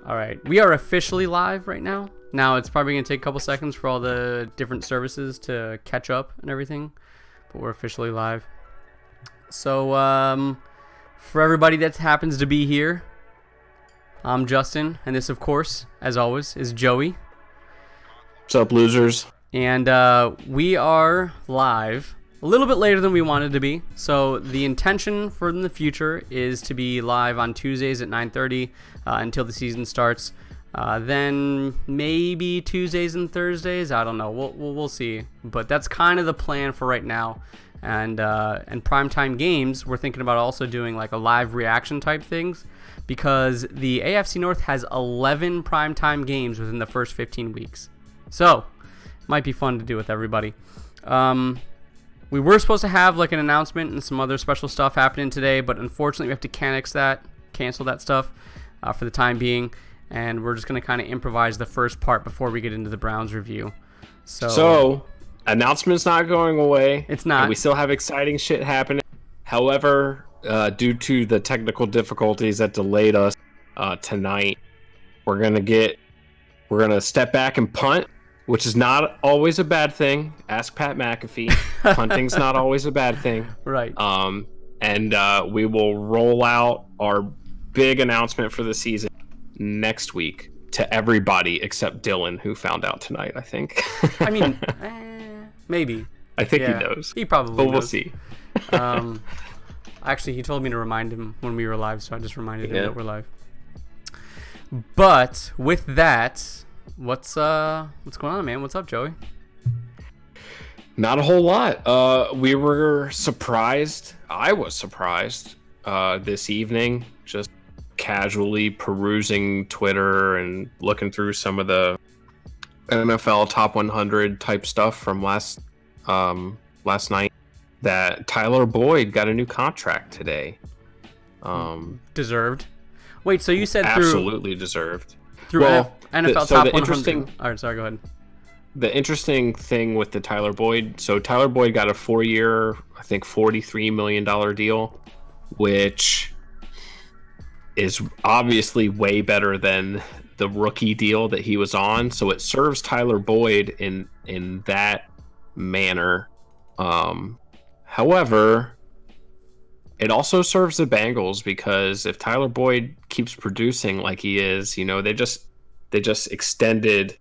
All right. We are officially live right now. Now, it's probably going to take a couple seconds for all the different services to catch up and everything, but we're officially live. So, for everybody that happens to be here, I'm Justin, and this, of course, as always, is Joey. What's up, losers? And we are live a little bit later than we wanted to be. So the intention for the future is to be live on Tuesdays at 9:30 until the season starts. Then maybe Tuesdays and Thursdays. I don't know. We'll see. But that's kind of the plan for right now. And primetime games, we're thinking about also doing like a live reaction type things, because the AFC North has 11 primetime games within the first 15 weeks. So, might be fun to do with everybody. We were supposed to have like an announcement and some other special stuff happening today, but unfortunately we have to cancel that stuff for the time being, and we're just going to kind of improvise the first part before we get into the Browns review. So announcement's not going away. It's not. And we still have exciting shit happening. However, due to the technical difficulties that delayed us tonight, we're gonna step back and punt, which is not always a bad thing. Ask Pat McAfee. Punting's not always a bad thing. Right. And we will roll out our big announcement for the season next week to everybody except Dylan, who found out tonight, I think. I mean, maybe. I think he knows. He probably but knows. We'll see. Actually, he told me to remind him when we were live, so I just reminded him that we're live. But with that, what's going on, man? What's up, Joey? Not a whole lot. We were surprised. I was surprised this evening, just casually perusing Twitter and looking through some of the NFL top 100 type stuff from last night, that Tyler Boyd got a new contract today. Deserved. Wait, so you said absolutely deserved. Through NFL top 100. All right, sorry, go ahead. The interesting thing with the Tyler Boyd, so Tyler Boyd got a 4-year, I think $43 million deal, which is obviously way better than the rookie deal that he was on. So it serves Tyler Boyd in that manner. However, it also serves the Bengals, because if Tyler Boyd keeps producing like he is, they just extended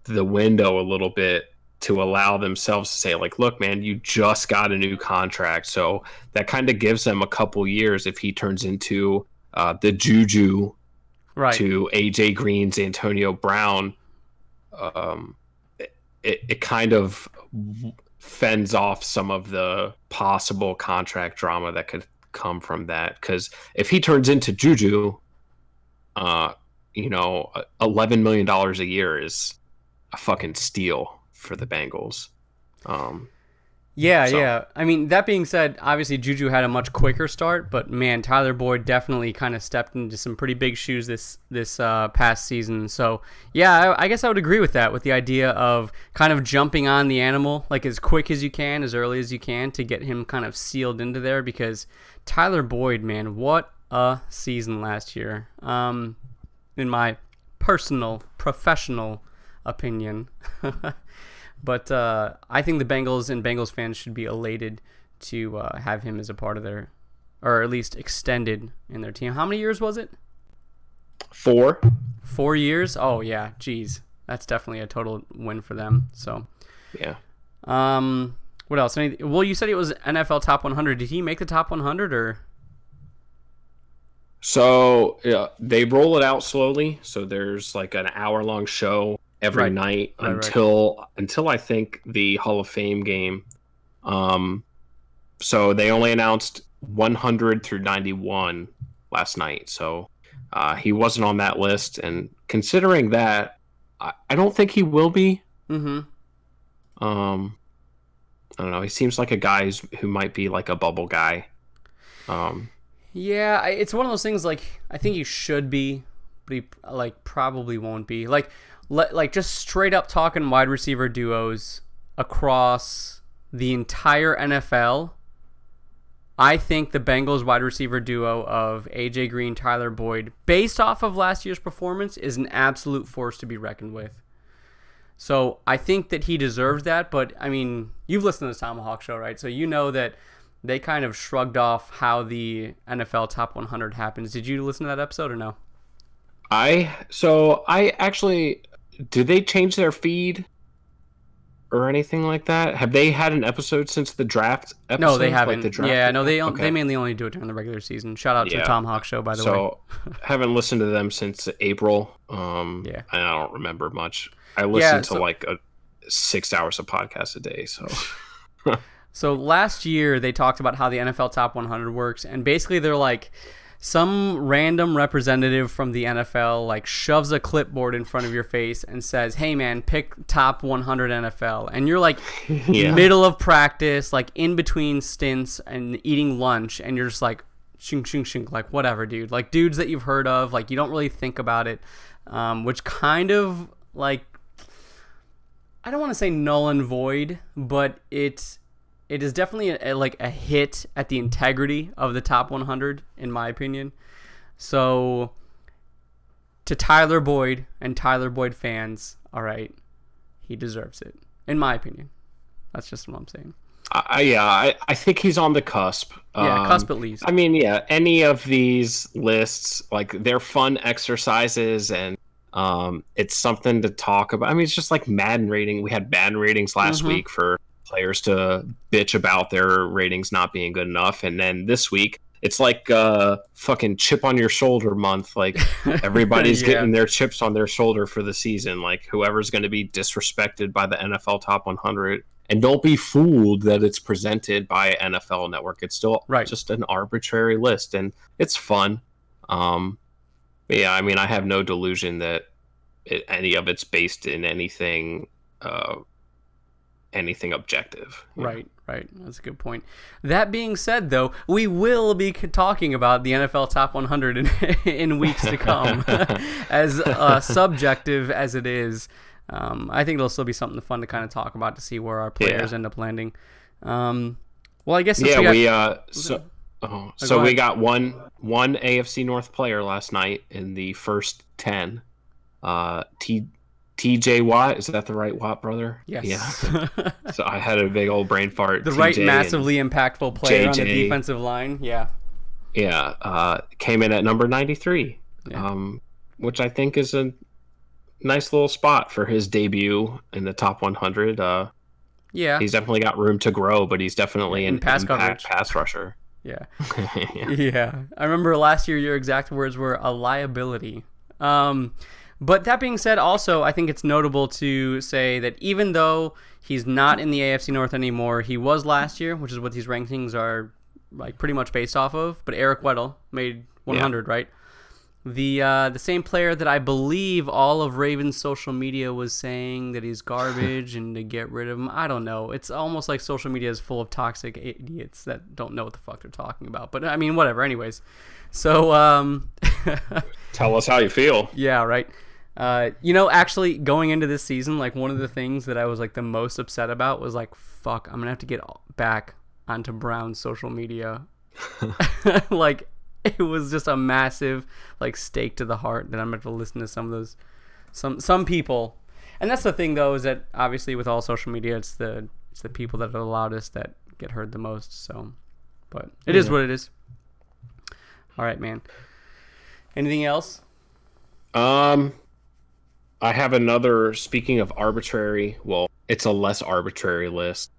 the window a little bit to allow themselves to say, like, look, man, you just got a new contract. So that kind of gives them a couple years if he turns into the Juju to AJ Green's Antonio Brown. It kind of fends off some of the possible contract drama that could come from that. Because if he turns into Juju, $11 million a year is a fucking steal for the Bengals. Yeah. I mean, that being said, obviously Juju had a much quicker start, but man, Tyler Boyd definitely kind of stepped into some pretty big shoes this past season. So yeah, I guess I would agree with that, with the idea of kind of jumping on the animal like as quick as you can, as early as you can, to get him kind of sealed into there, because Tyler Boyd, man, what a season last year. In my personal, professional opinion. But I think the Bengals and Bengals fans should be elated to have him as a part of their, or at least extended in their team. How many years was it? 4. 4 years? Oh, yeah. Geez. That's definitely a total win for them. So, yeah. What else? Well, you said it was NFL top 100. Did he make the top 100 or? So, yeah, they roll it out slowly. So there's like an hour-long show every night until I think the Hall of Fame game. So they only announced 100 through 91 last night. So he wasn't on that list. And considering that, I don't think he will be. Mm-hmm. I don't know. He seems like a guy who might be like a bubble guy. Yeah, it's one of those things, like, I think he should be, but he probably won't be. Like just straight up talking wide receiver duos across the entire NFL. I think the Bengals wide receiver duo of A.J. Green, Tyler Boyd, based off of last year's performance, is an absolute force to be reckoned with. So I think that he deserves that, but, I mean, you've listened to the Tomahawk Show, right? So you know that they kind of shrugged off how the NFL Top 100 happens. Did you listen to that episode or no? I actually, did they change their feed or anything like that? Have they had an episode since the draft episode? No, they haven't. Like the draft Yeah, no, they okay. mainly only do it during the regular season. Shout out to the Tomahawk Show, by the way. So, haven't listened to them since April. Yeah. I don't remember much. I listen to like 6 hours of podcasts a day. So, so last year they talked about how the NFL Top 100 works, and basically they're like, some random representative from the NFL like shoves a clipboard in front of your face and says, "Hey man, pick top 100 NFL," and you're like middle of practice, like in between stints and eating lunch, and you're just like, shink shink shink, like whatever, dude, like dudes that you've heard of, like you don't really think about it, which kind of like, I don't want to say null and void, but it is definitely a hit at the integrity of the top 100, in my opinion. So, to Tyler Boyd and Tyler Boyd fans, all right, he deserves it, in my opinion. That's just what I'm saying. I think he's on the cusp. Yeah, cusp at least. I mean, yeah, any of these lists, like, they're fun exercises, and it's something to talk about. I mean, it's just like Madden rating. We had Madden ratings last week for players to bitch about their ratings not being good enough, and then this week it's like fucking chip on your shoulder month. Like everybody's getting their chips on their shoulder for the season, like whoever's going to be disrespected by the NFL Top 100. And don't be fooled that it's presented by NFL Network. It's still just an arbitrary list, and it's fun. But yeah, I mean, I have no delusion that any of it's based in anything objective. Right. That's a good point. That being said, though, we will be talking about the NFL Top 100 in weeks to come. As subjective as it is, I think it'll still be something fun to kind of talk about to see where our players end up landing. Well, I guess we got one AFC North player last night in the first 10. TJ Watt, is that the right Watt brother? Yes. Yeah. So I had a big old brain fart. The TJ right massively impactful player JJ, on the defensive line. Yeah. Yeah. Came in at number 93, which I think is a nice little spot for his debut in the top 100. He's definitely got room to grow, but he's definitely an pass rusher. Yeah. Yeah. I remember last year your exact words were a liability. But that being said, also, I think it's notable to say that even though he's not in the AFC North anymore, he was last year, which is what these rankings are like pretty much based off of. But Eric Weddle made 100, right? The same player that I believe all of Ravens' social media was saying that he's garbage and to get rid of him. I don't know. It's almost like social media is full of toxic idiots that don't know what the fuck they're talking about. But I mean, whatever. Anyways, so tell us how you feel. Yeah, right. Actually going into this season, like one of the things that I was like the most upset about was like, fuck, I'm going to have to get back onto Brown's social media. Like it was just a massive like stake to the heart that I'm going to listen to some of those, some people. And that's the thing though, is that obviously with all social media, it's the people that are the loudest that get heard the most. So, but it is what it is. All right, man. Anything else? I have another, speaking of arbitrary, well, it's a less arbitrary list.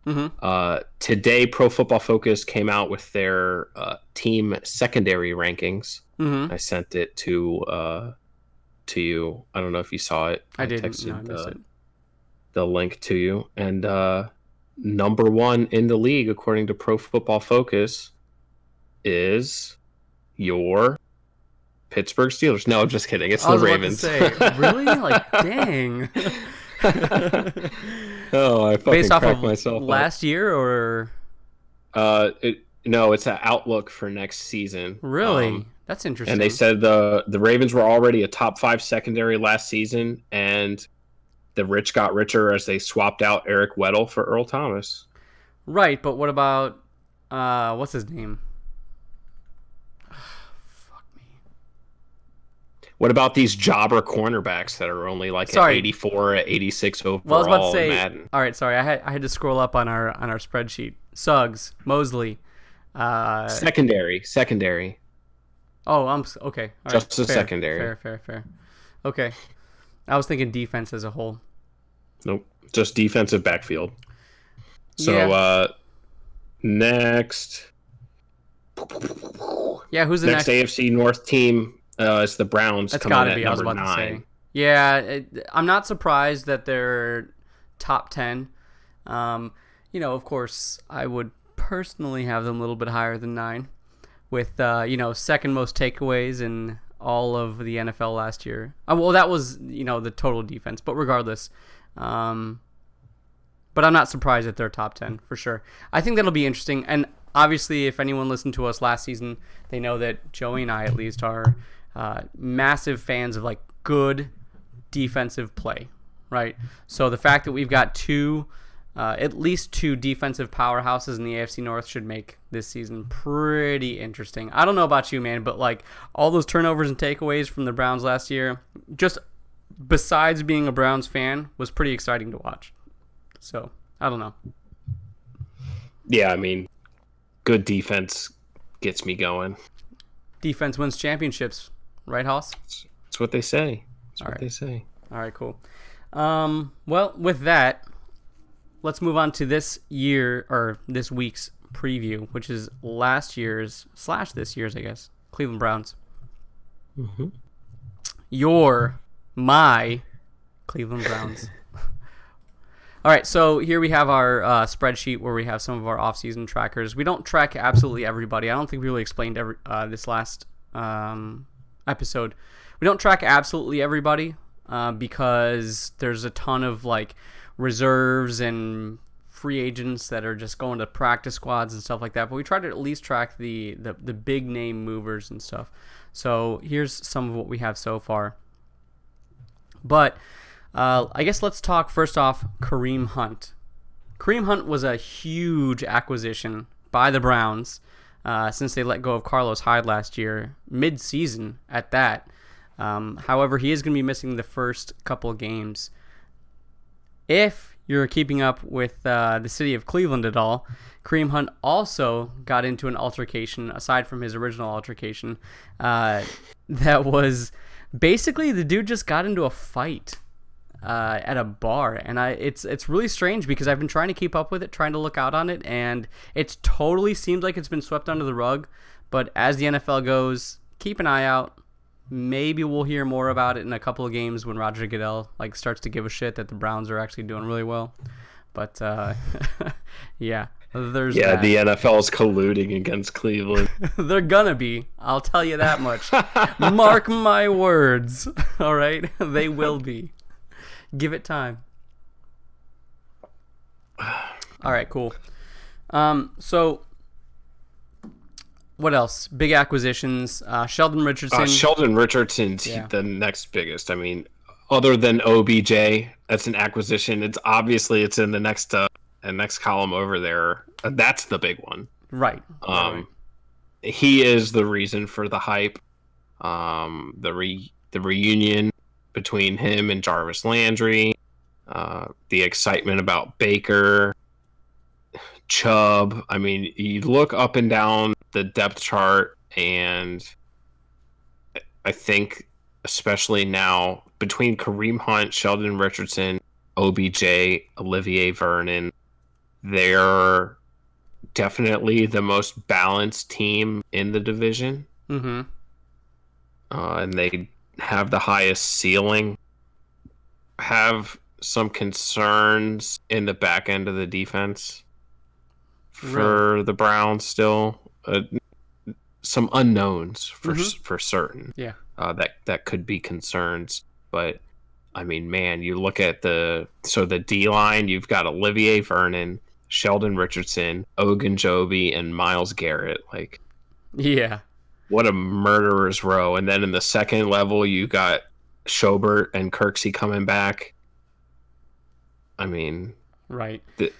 Today, Pro Football Focus came out with their team secondary rankings. I sent it to you. I don't know if you saw it. I didn't. Texted No, I missed it. the link to you. And number one in the league, according to Pro Football Focus, is your Pittsburgh Steelers. No, I'm just kidding. It's the Ravens. Really? Like, dang. Oh, I fucking based off cracked of myself last year, or no, it's an outlook for next season. Really? That's interesting. And they said the Ravens were already a top 5 secondary last season, and the rich got richer as they swapped out Eric Weddle for Earl Thomas. Right, but what about what's his name? What about these jobber cornerbacks that are only like at Sorry. 84, at 86 Well, I was about to overall in say. Madden? All right, sorry. I had to scroll up on our spreadsheet. Suggs, Mosley. Uh, Secondary. oh, okay. All right, Just a fair, secondary. fair. Okay, I was thinking defense as a whole. Nope. Just defensive backfield. So Yeah. next Yeah, who's the next next? AFC North team is the Browns That's coming got in to at be. I was number about to say. 9. Yeah, I'm not surprised that they're top 10. Of course, I would personally have them a little bit higher than 9, with second most takeaways in all of the NFL last year. Well, that was the total defense, but regardless, but I'm not surprised that they're top 10 for sure. I think that'll be interesting, and obviously, if anyone listened to us last season, they know that Joey and I at least are massive fans of like good defensive play, right? So the fact that we've got at least two defensive powerhouses in the AFC North should make this season pretty interesting. I don't know about you, man, but like all those turnovers and takeaways from the Browns last year, just besides being a Browns fan, was pretty exciting to watch. So I don't know. Yeah, I mean, good defense gets me going. Defense wins championships, right, Hoss? That's what they say. That's All what right. they say. All right, cool. Well, with that, let's move on to this week's preview, which is last year's / this year's, I guess, Cleveland Browns. Mm-hmm. My Cleveland Browns. All right, so here we have our spreadsheet where we have some of our off-season trackers. We don't track absolutely everybody. I don't think we really explained this last episode. We don't track absolutely everybody because there's a ton of like reserves and free agents that are just going to practice squads and stuff like that. But we try to at least track the big name movers and stuff. So here's some of what we have so far. But I guess let's talk first off Kareem Hunt. Kareem Hunt was a huge acquisition by the Browns since they let go of Carlos Hyde last year, mid-season at that. However, he is going to be missing the first couple of games. If you're keeping up with the city of Cleveland at all, Kareem Hunt also got into an altercation, aside from his original altercation, that was basically the dude just got into a fight at a bar, and it's really strange because I've been trying to keep up with it, trying to look out on it, and it's totally seemed like it's been swept under the rug. But as the NFL goes, keep an eye out. Maybe we'll hear more about it in a couple of games when Roger Goodell starts to give a shit that the Browns are actually doing really well. But yeah, there's that. The NFL is colluding against Cleveland. They're gonna be. I'll tell you that much. Mark my words. All right, they will be. Give it time. All right, cool. So what else? Big acquisitions. Sheldon Richardson. Sheldon Richardson's the next biggest. I mean, other than OBJ, that's an acquisition. It's in the next column over there. That's the big one. Right. He is the reason for the hype. The reunion between him and Jarvis Landry, the excitement about Baker, Chubb. I mean, you look up and down the depth chart, and I think especially now between Kareem Hunt, Sheldon Richardson, OBJ, Olivier Vernon, they're definitely the most balanced team in the division. Mm-hmm. And they have the highest ceiling. Have some concerns in the back end of the defense for the Browns still. Some unknowns for certain. Yeah. That could be concerns. But I mean, man, you look at the D line, you've got Olivier Vernon, Sheldon Richardson, Ogunjobi, and Myles Garrett. Like, yeah. What a murderer's row. And then in the second level, you got Schobert and Kirksey coming back. I mean, right. The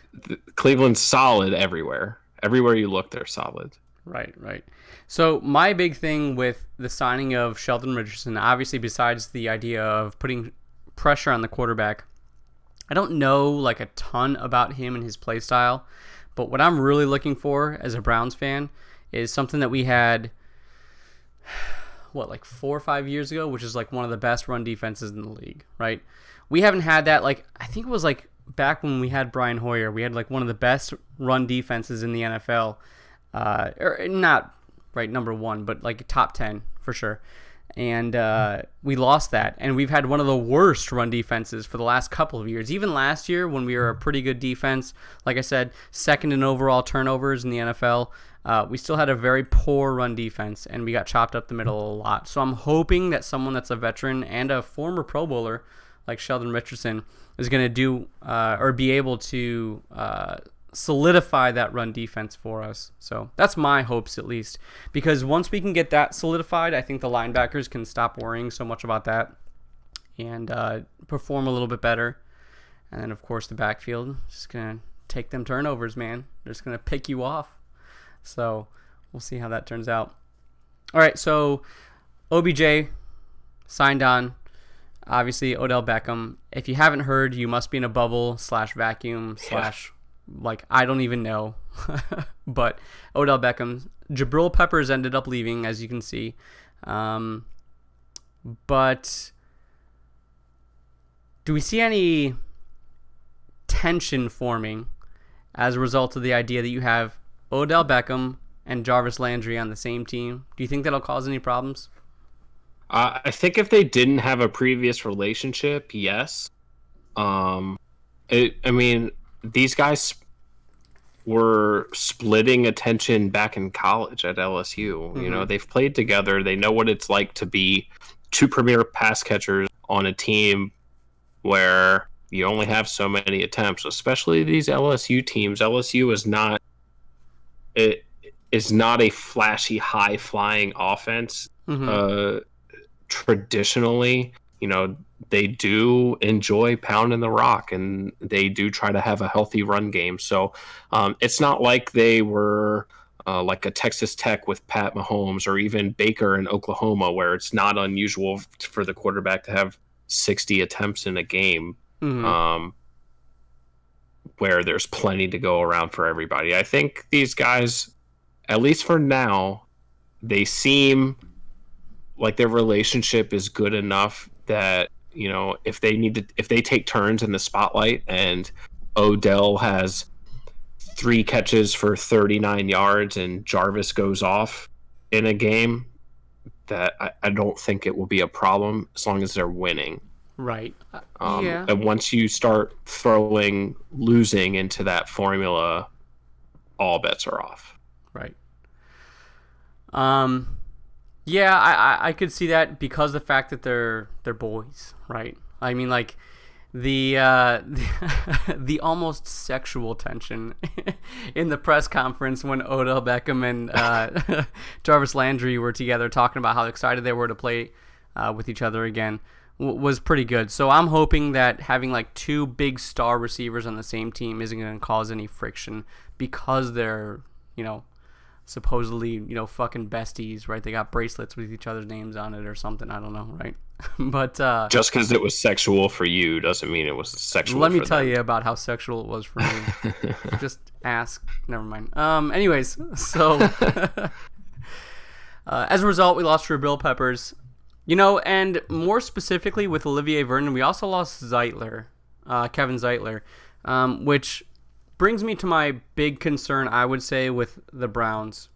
Cleveland's solid everywhere. Everywhere you look, they're solid. Right. So my big thing with the signing of Sheldon Richardson, obviously besides the idea of putting pressure on the quarterback, I don't know like a ton about him and his play style, but what I'm really looking for as a Browns fan is something that we had, like 4 or 5 years ago, which is like one of the best run defenses in the league, right? We haven't had that. Like, I think it was like back when we had Brian Hoyer, we had like one of the best run defenses in the NFL. Or not right number one, but like top 10 for sure. And we lost that, and we've had one of the worst run defenses for the last couple of years. Even last year, when we were a pretty good defense, like I said, second in overall turnovers in the NFL, we still had a very poor run defense, and we got chopped up the middle a lot. So I'm hoping that someone that's a veteran and a former Pro Bowler like Sheldon Richardson is going to do or be able to solidify that run defense for us. So that's my hopes, at least, because once we can get that solidified, I think the linebackers can stop worrying so much about that and perform a little bit better. And then, of course, the backfield is just going to take them turnovers, man. They're just going to pick you off. So we'll see how that turns out. All right, so OBJ signed on. Obviously, Odell Beckham. If you haven't heard, you must be in a bubble / vacuum / like, I don't even know. But Odell Beckham. Jabril Peppers ended up leaving, as you can see. But do we see any tension forming as a result of the idea that you have Odell Beckham and Jarvis Landry on the same team? Do you think that'll cause any problems? I think if they didn't have a previous relationship, yes. These guys were splitting attention back in college at LSU. Mm-hmm. You know, they've played together. They know what it's like to be two premier pass catchers on a team where you only have so many attempts, especially these LSU teams. LSU is not a flashy, high-flying offense. Mm-hmm. Traditionally, you know, they do enjoy pounding the rock, and they do try to have a healthy run game. So it's not like they were like a Texas Tech with Pat Mahomes, or even Baker in Oklahoma, where it's not unusual for the quarterback to have 60 attempts in a game. Mm-hmm. Where there's plenty to go around for everybody. I think these guys, at least for now, they seem like their relationship is good enough that, you know, if they take turns in the spotlight and Odell has 3 catches for 39 yards and Jarvis goes off in a game, that I don't think it will be a problem as long as they're winning. Right. Yeah. And once you start throwing losing into that formula, all bets are off. Right. Yeah, I could see that because the fact that they're boys, right? I mean, like the almost sexual tension in the press conference when Odell Beckham and Jarvis Landry were together talking about how excited they were to play with each other again was pretty good. So I'm hoping that having like 2 big star receivers on the same team isn't going to cause any friction because they're, you know, supposedly, you know, fucking besties, right? They got bracelets with each other's names on it or something. I don't know, right? But just because it was sexual for you doesn't mean it was sexual. Let me tell you about how sexual it was for me. Just ask. Never mind. Anyways, so as a result, we lost Jabril Peppers, you know, and more specifically with Olivier Vernon, we also lost Zeitler, Kevin Zeitler, which brings me to my big concern, I would say, with the Browns.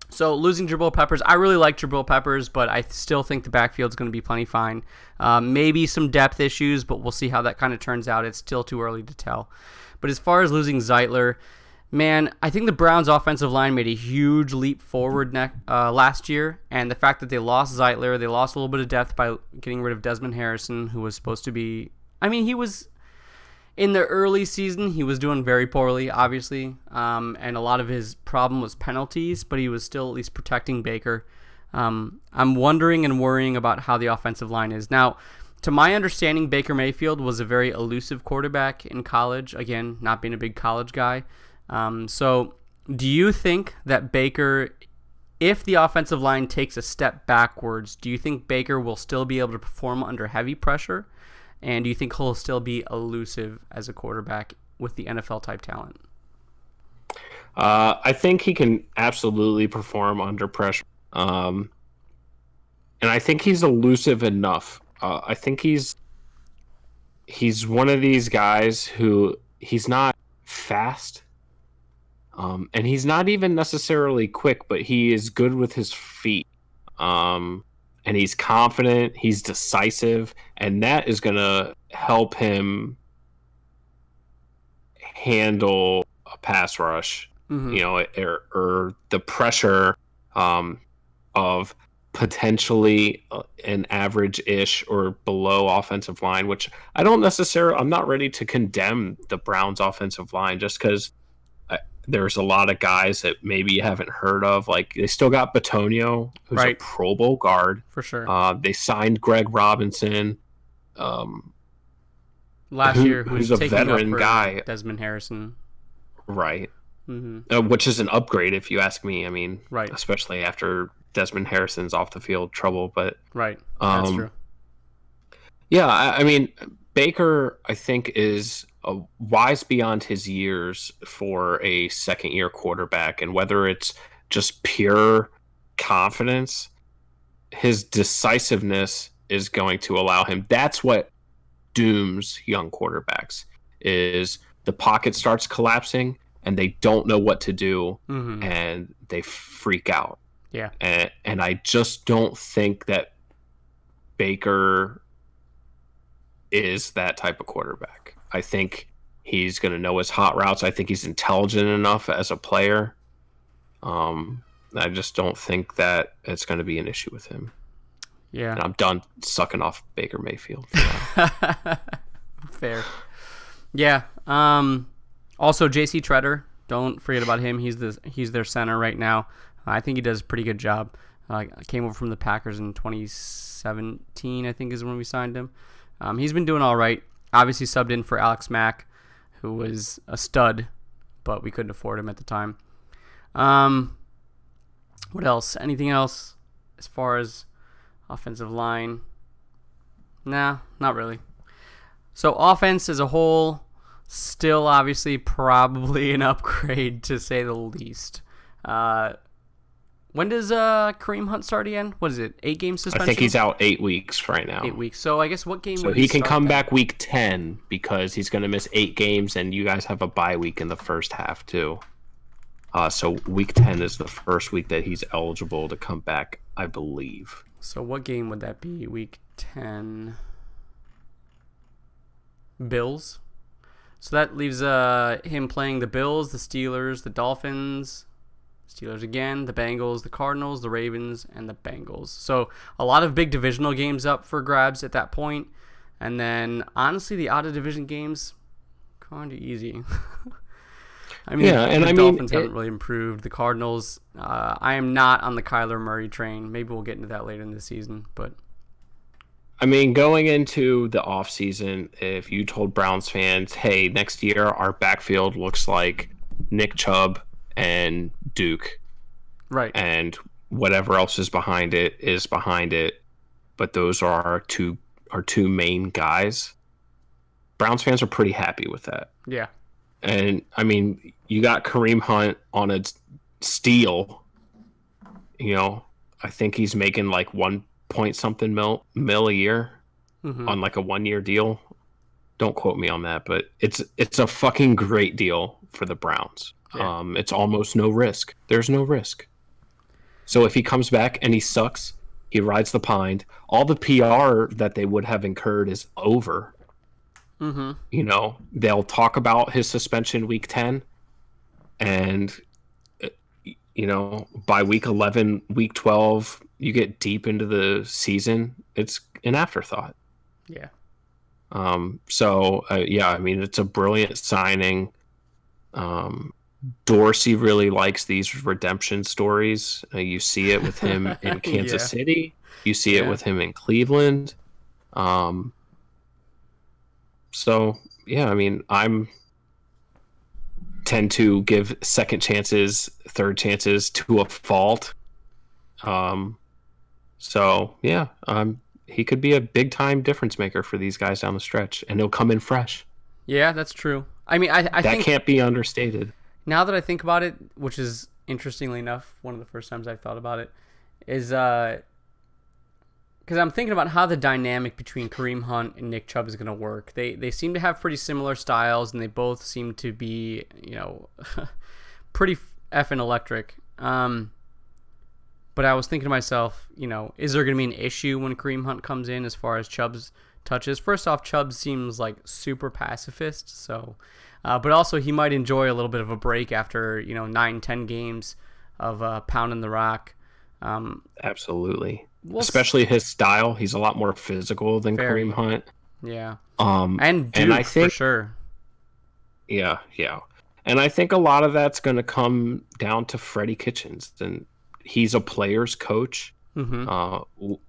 So losing Jabril Peppers, I really like Jabril Peppers, but I still think the backfield's going to be plenty fine. Maybe some depth issues, but we'll see how that kind of turns out. It's still too early to tell. But as far as losing Zeitler, man, I think the Browns' offensive line made a huge leap forward last year, and the fact that they lost Zeitler, they lost a little bit of depth by getting rid of Desmond Harrison, who was supposed to be... I mean, he was... In the early season, he was doing very poorly, obviously, and a lot of his problem was penalties, but he was still at least protecting Baker. I'm wondering and worrying about how the offensive line is. Now, to my understanding, Baker Mayfield was a very elusive quarterback in college, again, not being a big college guy. So Do you think that Baker, if the offensive line takes a step backwards, do you think Baker will still be able to perform under heavy pressure? And do you think he'll still be elusive as a quarterback with the NFL type talent? I think he can absolutely perform under pressure. And I think he's elusive enough. I think he's one of these guys who he's not fast, and he's not even necessarily quick, but he is good with his feet. And he's confident, he's decisive, and that is going to help him handle a pass rush, or the pressure of potentially an average-ish or below offensive line, which I'm not ready to condemn the Browns offensive line just because there's a lot of guys that maybe you haven't heard of. Like, they still got Batonio, who's a Pro Bowl guard. For sure. They signed Greg Robinson. Last year, who's a taking veteran up for guy. Desmond Harrison. Right. Mm-hmm. Which is an upgrade, if you ask me. I mean, right. Especially after Desmond Harrison's off the field trouble. But right. That's true. Yeah, I mean, Baker, I think, is wise beyond his years for a second-year quarterback. And whether it's just pure confidence, his decisiveness is going to allow him. That's what dooms young quarterbacks, is the pocket starts collapsing and they don't know what to do, and they freak out. Yeah. And I just don't think that Baker is that type of quarterback. I think he's going to know his hot routes. I think he's intelligent enough as a player. I just don't think that it's going to be an issue with him. Yeah. And I'm done sucking off Baker Mayfield. Fair. Yeah. Also, J.C. Treader, don't forget about him. He's their center right now. I think he does a pretty good job. Came over from the Packers in 2017, I think is when we signed him. He's been doing all right. Obviously subbed in for Alex Mack, who was a stud, but we couldn't afford him at the time. What else? Anything else as far as offensive line? Nah, not really. So offense as a whole, still obviously probably an upgrade to say the least. When does Kareem Hunt start again? What is it? 8-game suspension? I think he's out 8 weeks right now. 8 weeks. So I guess what game? So he can come back week 10 because he's going to miss 8 games, and you guys have a bye week in the first half too. So week 10 is the first week that he's eligible to come back, I believe. So what game would that be? Week 10. Bills. So that leaves him playing the Bills, the Steelers, the Dolphins, Steelers again, the Bengals, the Cardinals, the Ravens, and the Bengals. So a lot of big divisional games up for grabs at that point. And then, honestly, the out-of-division games, kind of easy. I mean, the Dolphins haven't really improved. The Cardinals, I am not on the Kyler Murray train. Maybe we'll get into that later in the season. But I mean, going into the offseason, if you told Browns fans, hey, next year our backfield looks like Nick Chubb and Duke, right, and whatever else is behind it, but those are our two main guys, Browns fans are pretty happy with that. Yeah. And I mean, you got Kareem Hunt on a steal. I think he's making like 1 point something mil a year on like a 1-year deal. Don't quote me on that, but it's a fucking great deal for the Browns. Yeah. It's almost no risk. There's no risk. So if he comes back and he sucks, he rides the pine. All the PR that they would have incurred is over. They'll talk about his suspension week 10, and by week 11, week 12, you get deep into the season, it's an afterthought. Yeah. I mean, it's a brilliant signing. Dorsey really likes these redemption stories. You see it with him in Kansas City. You see it with him in Cleveland. I mean, tend to give second chances, third chances to a fault. So yeah, he could be a big time difference maker for these guys down the stretch, and he'll come in fresh. Yeah, that's true. I mean, I That think can't be understated. now that I think about it, which is interestingly enough one of the first times I've thought about it, is because I'm thinking about how the dynamic between Kareem Hunt and Nick Chubb is going to work. They seem to have pretty similar styles, and they both seem to be, pretty effing electric. But I was thinking to myself, is there going to be an issue when Kareem Hunt comes in as far as Chubb's touches? First off, Chubb seems like super pacifist, so, but also he might enjoy a little bit of a break after 9-10 games of pounding the rock. Absolutely. Especially his style. He's a lot more physical than Kareem Hunt. Yeah. And I think, for sure. Yeah. And I think a lot of that's going to come down to Freddie Kitchens. And he's a player's coach,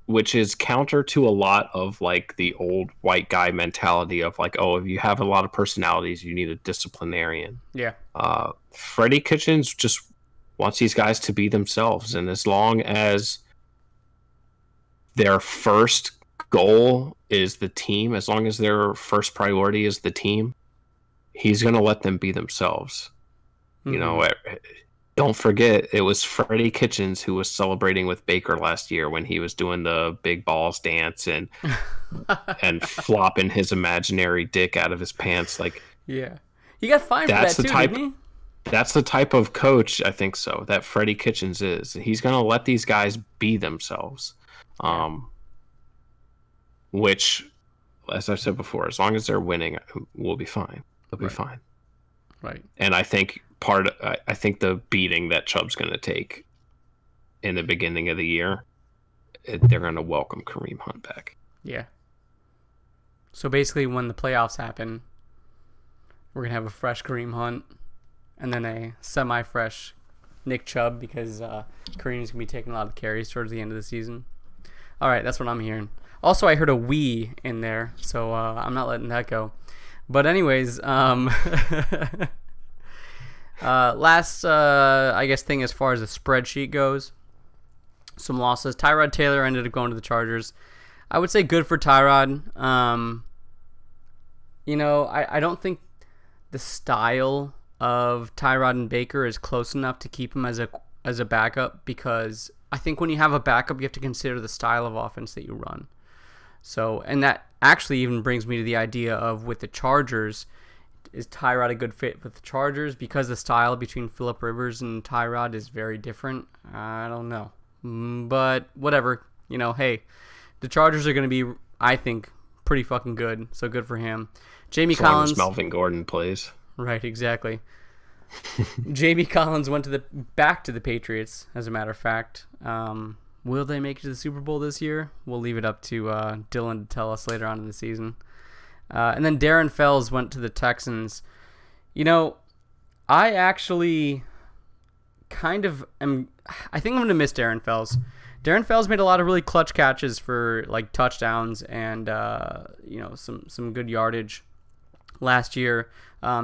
which is counter to a lot of like the old white guy mentality of like, oh, if you have a lot of personalities, you need a disciplinarian. Yeah. Freddie Kitchens just wants these guys to be themselves. And as long as their first goal is the team, as long as their first priority is the team, he's going to let them be themselves. Don't forget, it was Freddie Kitchens who was celebrating with Baker last year when he was doing the big balls dance and flopping his imaginary dick out of his pants. Like, yeah, he got fined for that too, didn't he? That's the type of coach, I think so, that Freddie Kitchens is. He's going to let these guys be themselves. Which, as I said before, as long as they're winning, we'll be fine. They'll be fine. Right. And I think I think the beating that Chubb's going to take in the beginning of the year, they're going to welcome Kareem Hunt back. Yeah. So basically, when the playoffs happen, we're going to have a fresh Kareem Hunt and then a semi-fresh Nick Chubb because Kareem's going to be taking a lot of carries towards the end of the season. All right, that's what I'm hearing. Also, I heard a "we" in there, so I'm not letting that go. But anyways, last, I guess, thing as far as the spreadsheet goes, some losses. Tyrod Taylor ended up going to the Chargers. I would say good for Tyrod. I don't think the style of Tyrod and Baker is close enough to keep him as a backup, because I think when you have a backup, you have to consider the style of offense that you run. So, and that actually even brings me to the idea of, with the Chargers, is Tyrod a good fit with the Chargers? Because the style between Phillip Rivers and Tyrod is very different. I don't know. But whatever. Hey, the Chargers are going to be, I think, pretty fucking good. So good for him. Jamie Collins. As Melvin Gordon plays. Right, exactly. Jamie Collins went back to the Patriots, as a matter of fact. Will they make it to the Super Bowl this year? We'll leave it up to Dylan to tell us later on in the season. And then Darren Fells went to the Texans. I actually kind of am... I think I'm going to miss Darren Fells. Darren Fells made a lot of really clutch catches for like touchdowns and some good yardage last year.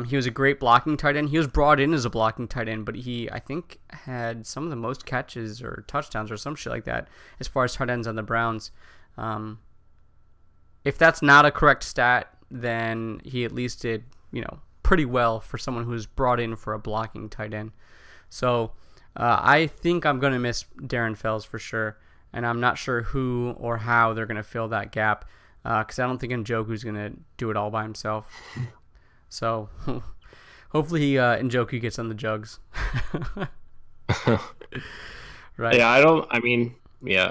He was a great blocking tight end. He was brought in as a blocking tight end, but he, I think, had some of the most catches or touchdowns or some shit like that as far as tight ends on the Browns. If that's not a correct stat, then he at least did, pretty well for someone who was brought in for a blocking tight end. So I think I'm going to miss Darren Fells for sure, and I'm not sure who or how they're going to fill that gap, because I don't think Njoku's going to do it all by himself. So hopefully Njoku gets on the jugs. Right. Yeah,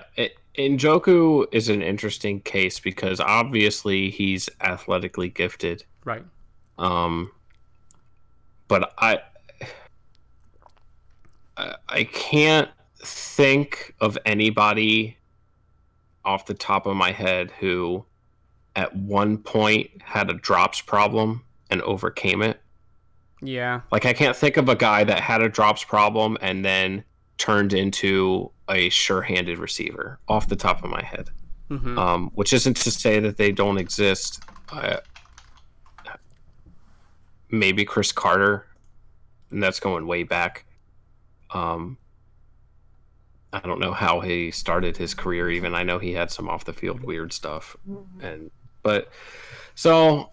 Njoku is an interesting case because obviously he's athletically gifted. Right. But I can't think of anybody off the top of my head who at one point had a drops problem and overcame it. Yeah. Like, I can't think of a guy that had a drops problem and then turned into a sure-handed receiver off the top of my head. Mm-hmm. Which isn't to say that they don't exist. Maybe Chris Carter. and that's going way back. I don't know how he started his career. Even I know he had some off the field weird stuff, but so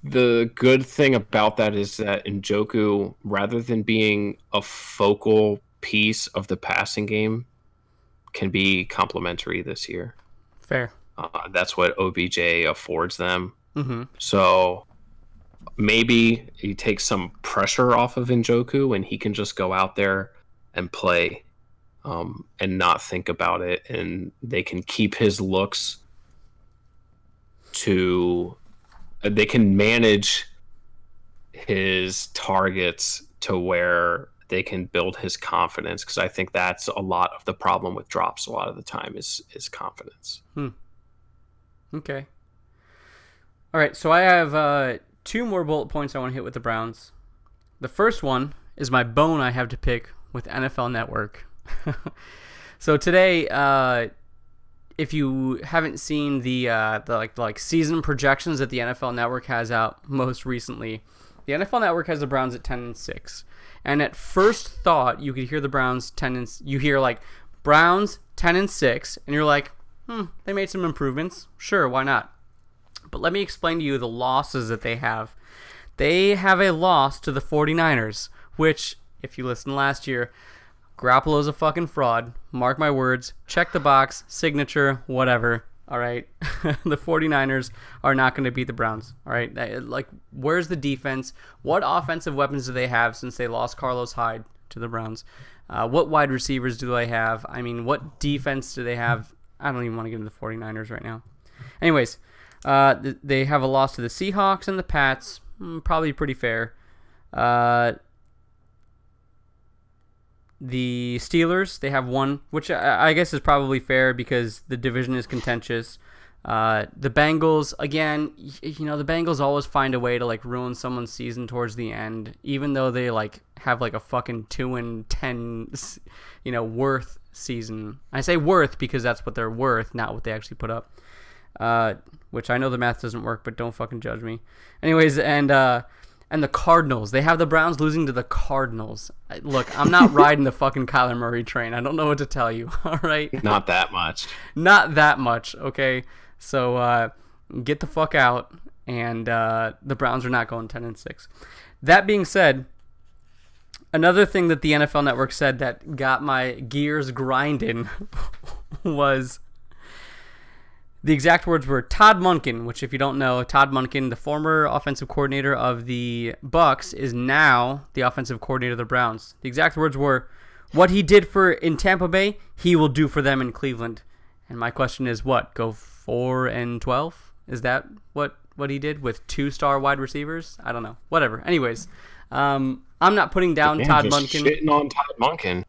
the good thing about that is that Njoku, rather than being a focal piece of the passing game, can be complementary this year. Fair. That's what OBJ affords them. Mm-hmm. So maybe he takes some pressure off of Njoku and he can just go out there and play and not think about it. And they can keep his looks to... They can manage his targets to where they can build his confidence, because I think that's a lot of the problem with drops a lot of the time is confidence. Okay. All right, so I have 2 more bullet points I want to hit with the Browns. The first one is my bone I have to pick with NFL Network. So today, if you haven't seen the season projections that the NFL Network has out most recently, the NFL Network has the Browns at 10-6. And at first thought, you could hear the Browns you hear like Browns 10-6, and you're like, they made some improvements. Sure, why not? But let me explain to you the losses that they have. They have a loss to the 49ers, which, if you listened last year, Garoppolo's a fucking fraud. Mark my words. Check the box, signature, whatever. All right. The 49ers are not going to beat the Browns. All right. Like, where's the defense? What offensive weapons do they have since they lost Carlos Hyde to the Browns? What wide receivers do they have? I mean, what defense do they have? I don't even want to get into the 49ers right now. Anyways, they have a loss to the Seahawks and the Pats. Probably pretty fair. The Steelers, they have one, which I guess is probably fair because the division is contentious. The Bengals, again, you know, the Bengals always find a way to like ruin someone's season towards the end, even though they like have like a fucking 2-10, you know, worth season. I say worth because that's what they're worth, not what they actually put up. Which I know the math doesn't work, but don't fucking judge me. Anyways, and the Cardinals. They have the Browns losing to the Cardinals. Look, I'm not riding the fucking Kyler Murray train. I don't know what to tell you, all right? Not that much. Not that much, okay? So get the fuck out, and the Browns are not going 10-6. That being said, another thing that the NFL Network said that got my gears grinding was... The exact words were Todd Monken, which if you don't know, Todd Monken, the former offensive coordinator of the Bucs, is now the offensive coordinator of the Browns. The exact words were, what he did in Tampa Bay, he will do for them in Cleveland. And my question is, what? Go 4-12? Is that what he did with 2-star wide receivers? I don't know. Whatever. Anyways, I'm not putting down Todd Monken. Shitting on Todd Monken.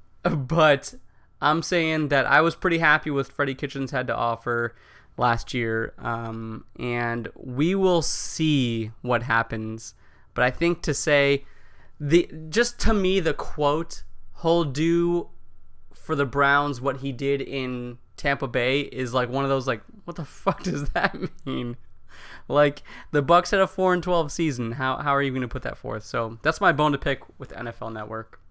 But I'm saying that I was pretty happy with Freddie Kitchens had to offer last year, and we will see what happens. But I think to say just to me, the quote, he'll do for the Browns what he did in Tampa Bay, is like one of those like, what the fuck does that mean? Like, the Bucs had a 4-12 season. How are you going to put that forth? So that's my bone to pick with NFL Network.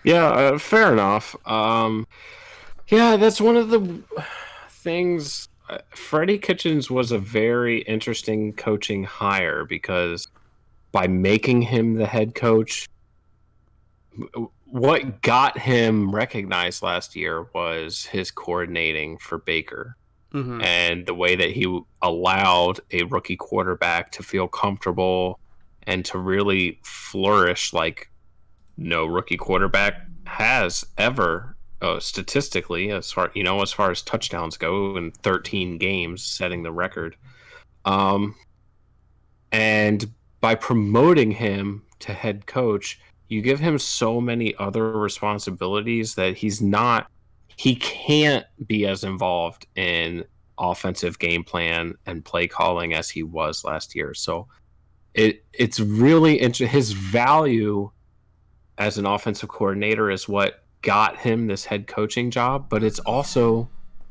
Yeah, fair enough. Yeah, that's one of the things. Freddie Kitchens was a very interesting coaching hire because by making him the head coach, what got him recognized last year was his coordinating for Baker. Mm-hmm. And the way that he allowed a rookie quarterback to feel comfortable and to really flourish like no rookie quarterback has ever. Statistically, as far as touchdowns go in 13 games, setting the record. And by promoting him to head coach, you give him so many other responsibilities that he can't be as involved in offensive game plan and play calling as he was last year. So it's really his value as an offensive coordinator is what got him this head coaching job, but it's also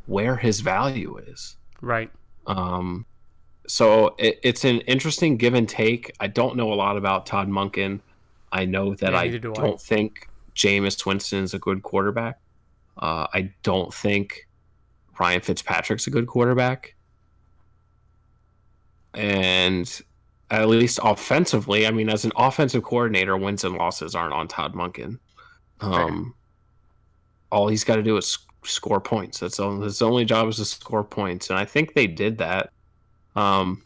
where his value is. Right. So it's an interesting give and take. I don't know a lot about Todd Monken. I know that Yeah, I neither do I. don't think Jameis Winston is a good quarterback. I don't think Ryan Fitzpatrick's a good quarterback. And at least offensively, I mean, as an offensive coordinator, wins and losses aren't on Todd Monken. Fair. Um, all he's got to do is score points. That's all. His only job is to score points, and I think they did that um,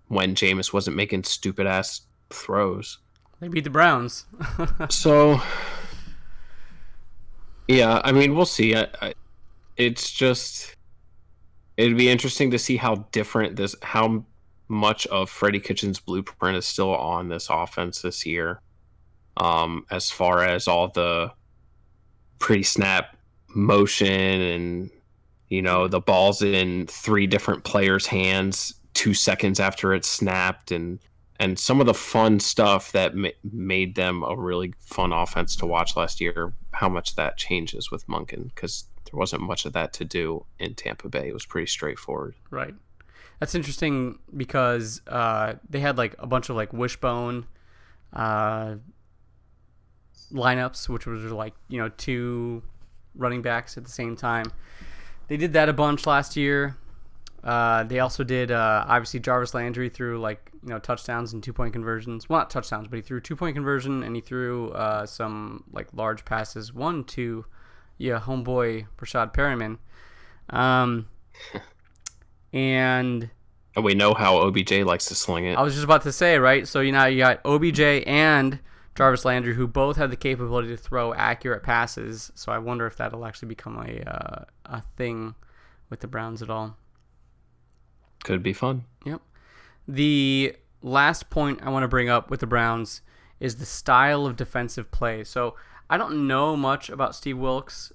when Jameis wasn't making stupid ass throws. They beat the Browns. So yeah, I mean, we'll see. It's just it'd be interesting to see how different this, how much of Freddie Kitchens' blueprint is still on this offense this year. As far as all the pre-snap motion and the ball's in three different players' hands 2 seconds after it's snapped, and some of the fun stuff that made them a really fun offense to watch last year, how much that changes with Monken, because there wasn't much of that to do in Tampa Bay. It was pretty straightforward. Right. That's interesting because they had like a bunch of like wishbone uh, lineups, which was like two running backs at the same time. They did that a bunch last year. They also did obviously Jarvis Landry threw like touchdowns and 2-point conversions. Well, not touchdowns, but he threw 2-point conversion and he threw some like large passes. One to homeboy Rashad Perriman. And we know how OBJ likes to sling it. I was just about to say, right? So you got OBJ and Jarvis Landry, who both have the capability to throw accurate passes. So I wonder if that'll actually become a thing with the Browns at all. Could be fun. Yep. The last point I want to bring up with the Browns is the style of defensive play. So I don't know much about Steve Wilks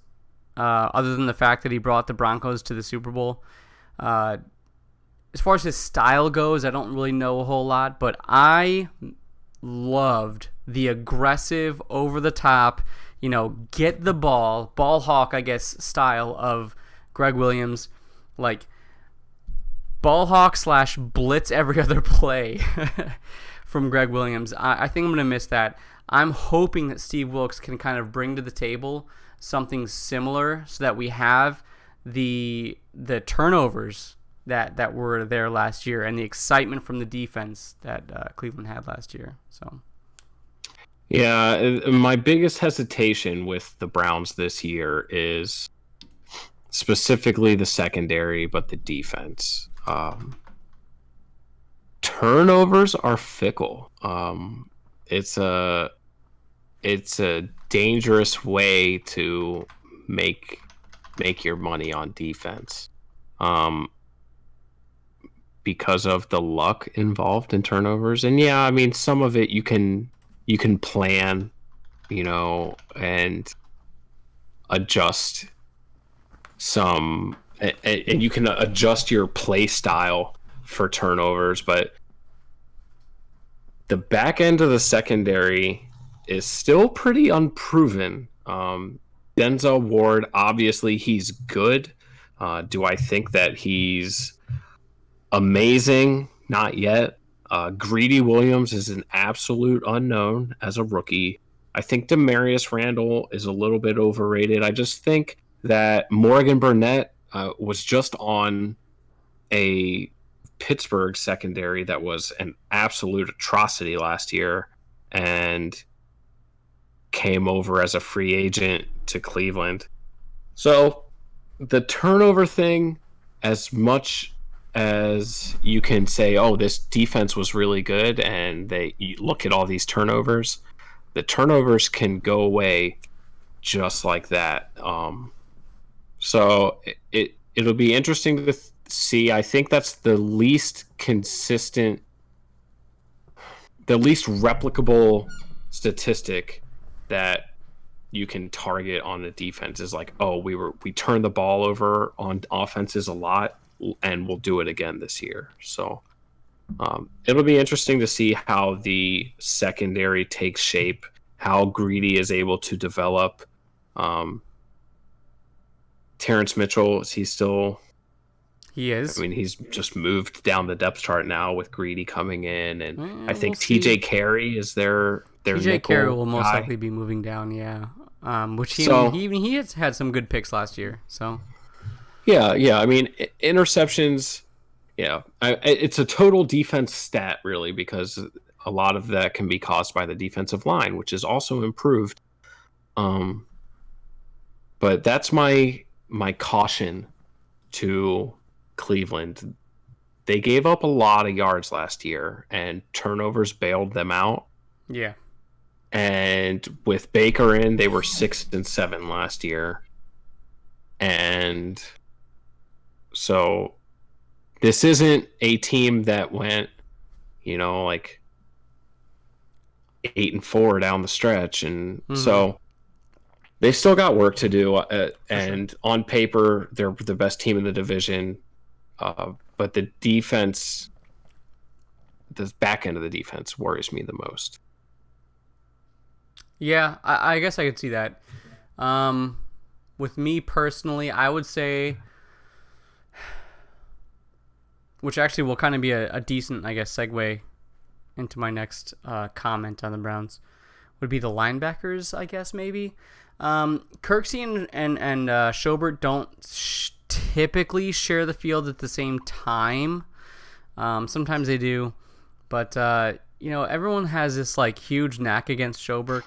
other than the fact that he brought the Broncos to the Super Bowl. As far as his style goes, I don't really know a whole lot, but I loved the aggressive, over-the-top, get the ball hawk, I guess, style of Greg Williams. Like, ball hawk / blitz every other play from Greg Williams. I think I'm going to miss that. I'm hoping that Steve Wilks can kind of bring to the table something similar so that we have the turnovers that were there last year and the excitement from the defense that Cleveland had last year. So, yeah, my biggest hesitation with the Browns this year is specifically the secondary, but the defense. Turnovers are fickle. It's a dangerous way to make your money on defense. Because of the luck involved in turnovers. And yeah, I mean, some of it you can plan, and adjust some, and you can adjust your play style for turnovers, but the back end of the secondary is still pretty unproven. Denzel Ward, obviously he's good. Do I think that he's amazing? Not yet. Greedy Williams is an absolute unknown as a rookie. I think Demarius Randall is a little bit overrated. I just think that Morgan Burnett was just on a Pittsburgh secondary that was an absolute atrocity last year and came over as a free agent to Cleveland. So the turnover thing, as much as you can say, oh, this defense was really good, and you look at all these turnovers, the turnovers can go away just like that. So it'll be interesting to see. I think that's the least consistent, the least replicable statistic that you can target on the defense is like, oh, we turned the ball over on offenses a lot, and we'll do it again this year. So it'll be interesting to see how the secondary takes shape, how Greedy is able to develop. Terrence Mitchell, is he still He I is. mean, he's just moved down the depth chart now with Greedy coming in, and I We'll think see. TJ Carey is their TJ Carey nickel will most guy. likely be moving down, yeah. Which So he has had some good picks last year. So yeah. I mean, interceptions. Yeah, it's a total defense stat really because a lot of that can be caused by the defensive line, which is also improved. Um, but that's my caution to Cleveland. They gave up a lot of yards last year, and turnovers bailed them out. yeah, And with Baker in, they were 6-7 last year. And so this isn't a team that went, like 8-4 down the stretch. And so they still got work to do. And sure. on paper, they're the best team in the division. But the defense, the back end of the defense worries me the most. Yeah, I guess I could see that. With me personally, I would say, which actually will kind of be a decent, I guess, segue into my next comment on the Browns, would be the linebackers, I guess, maybe. Kirksey and Schobert don't typically share the field at the same time. Sometimes they do. But, everyone has this, like, huge knack against Schobert,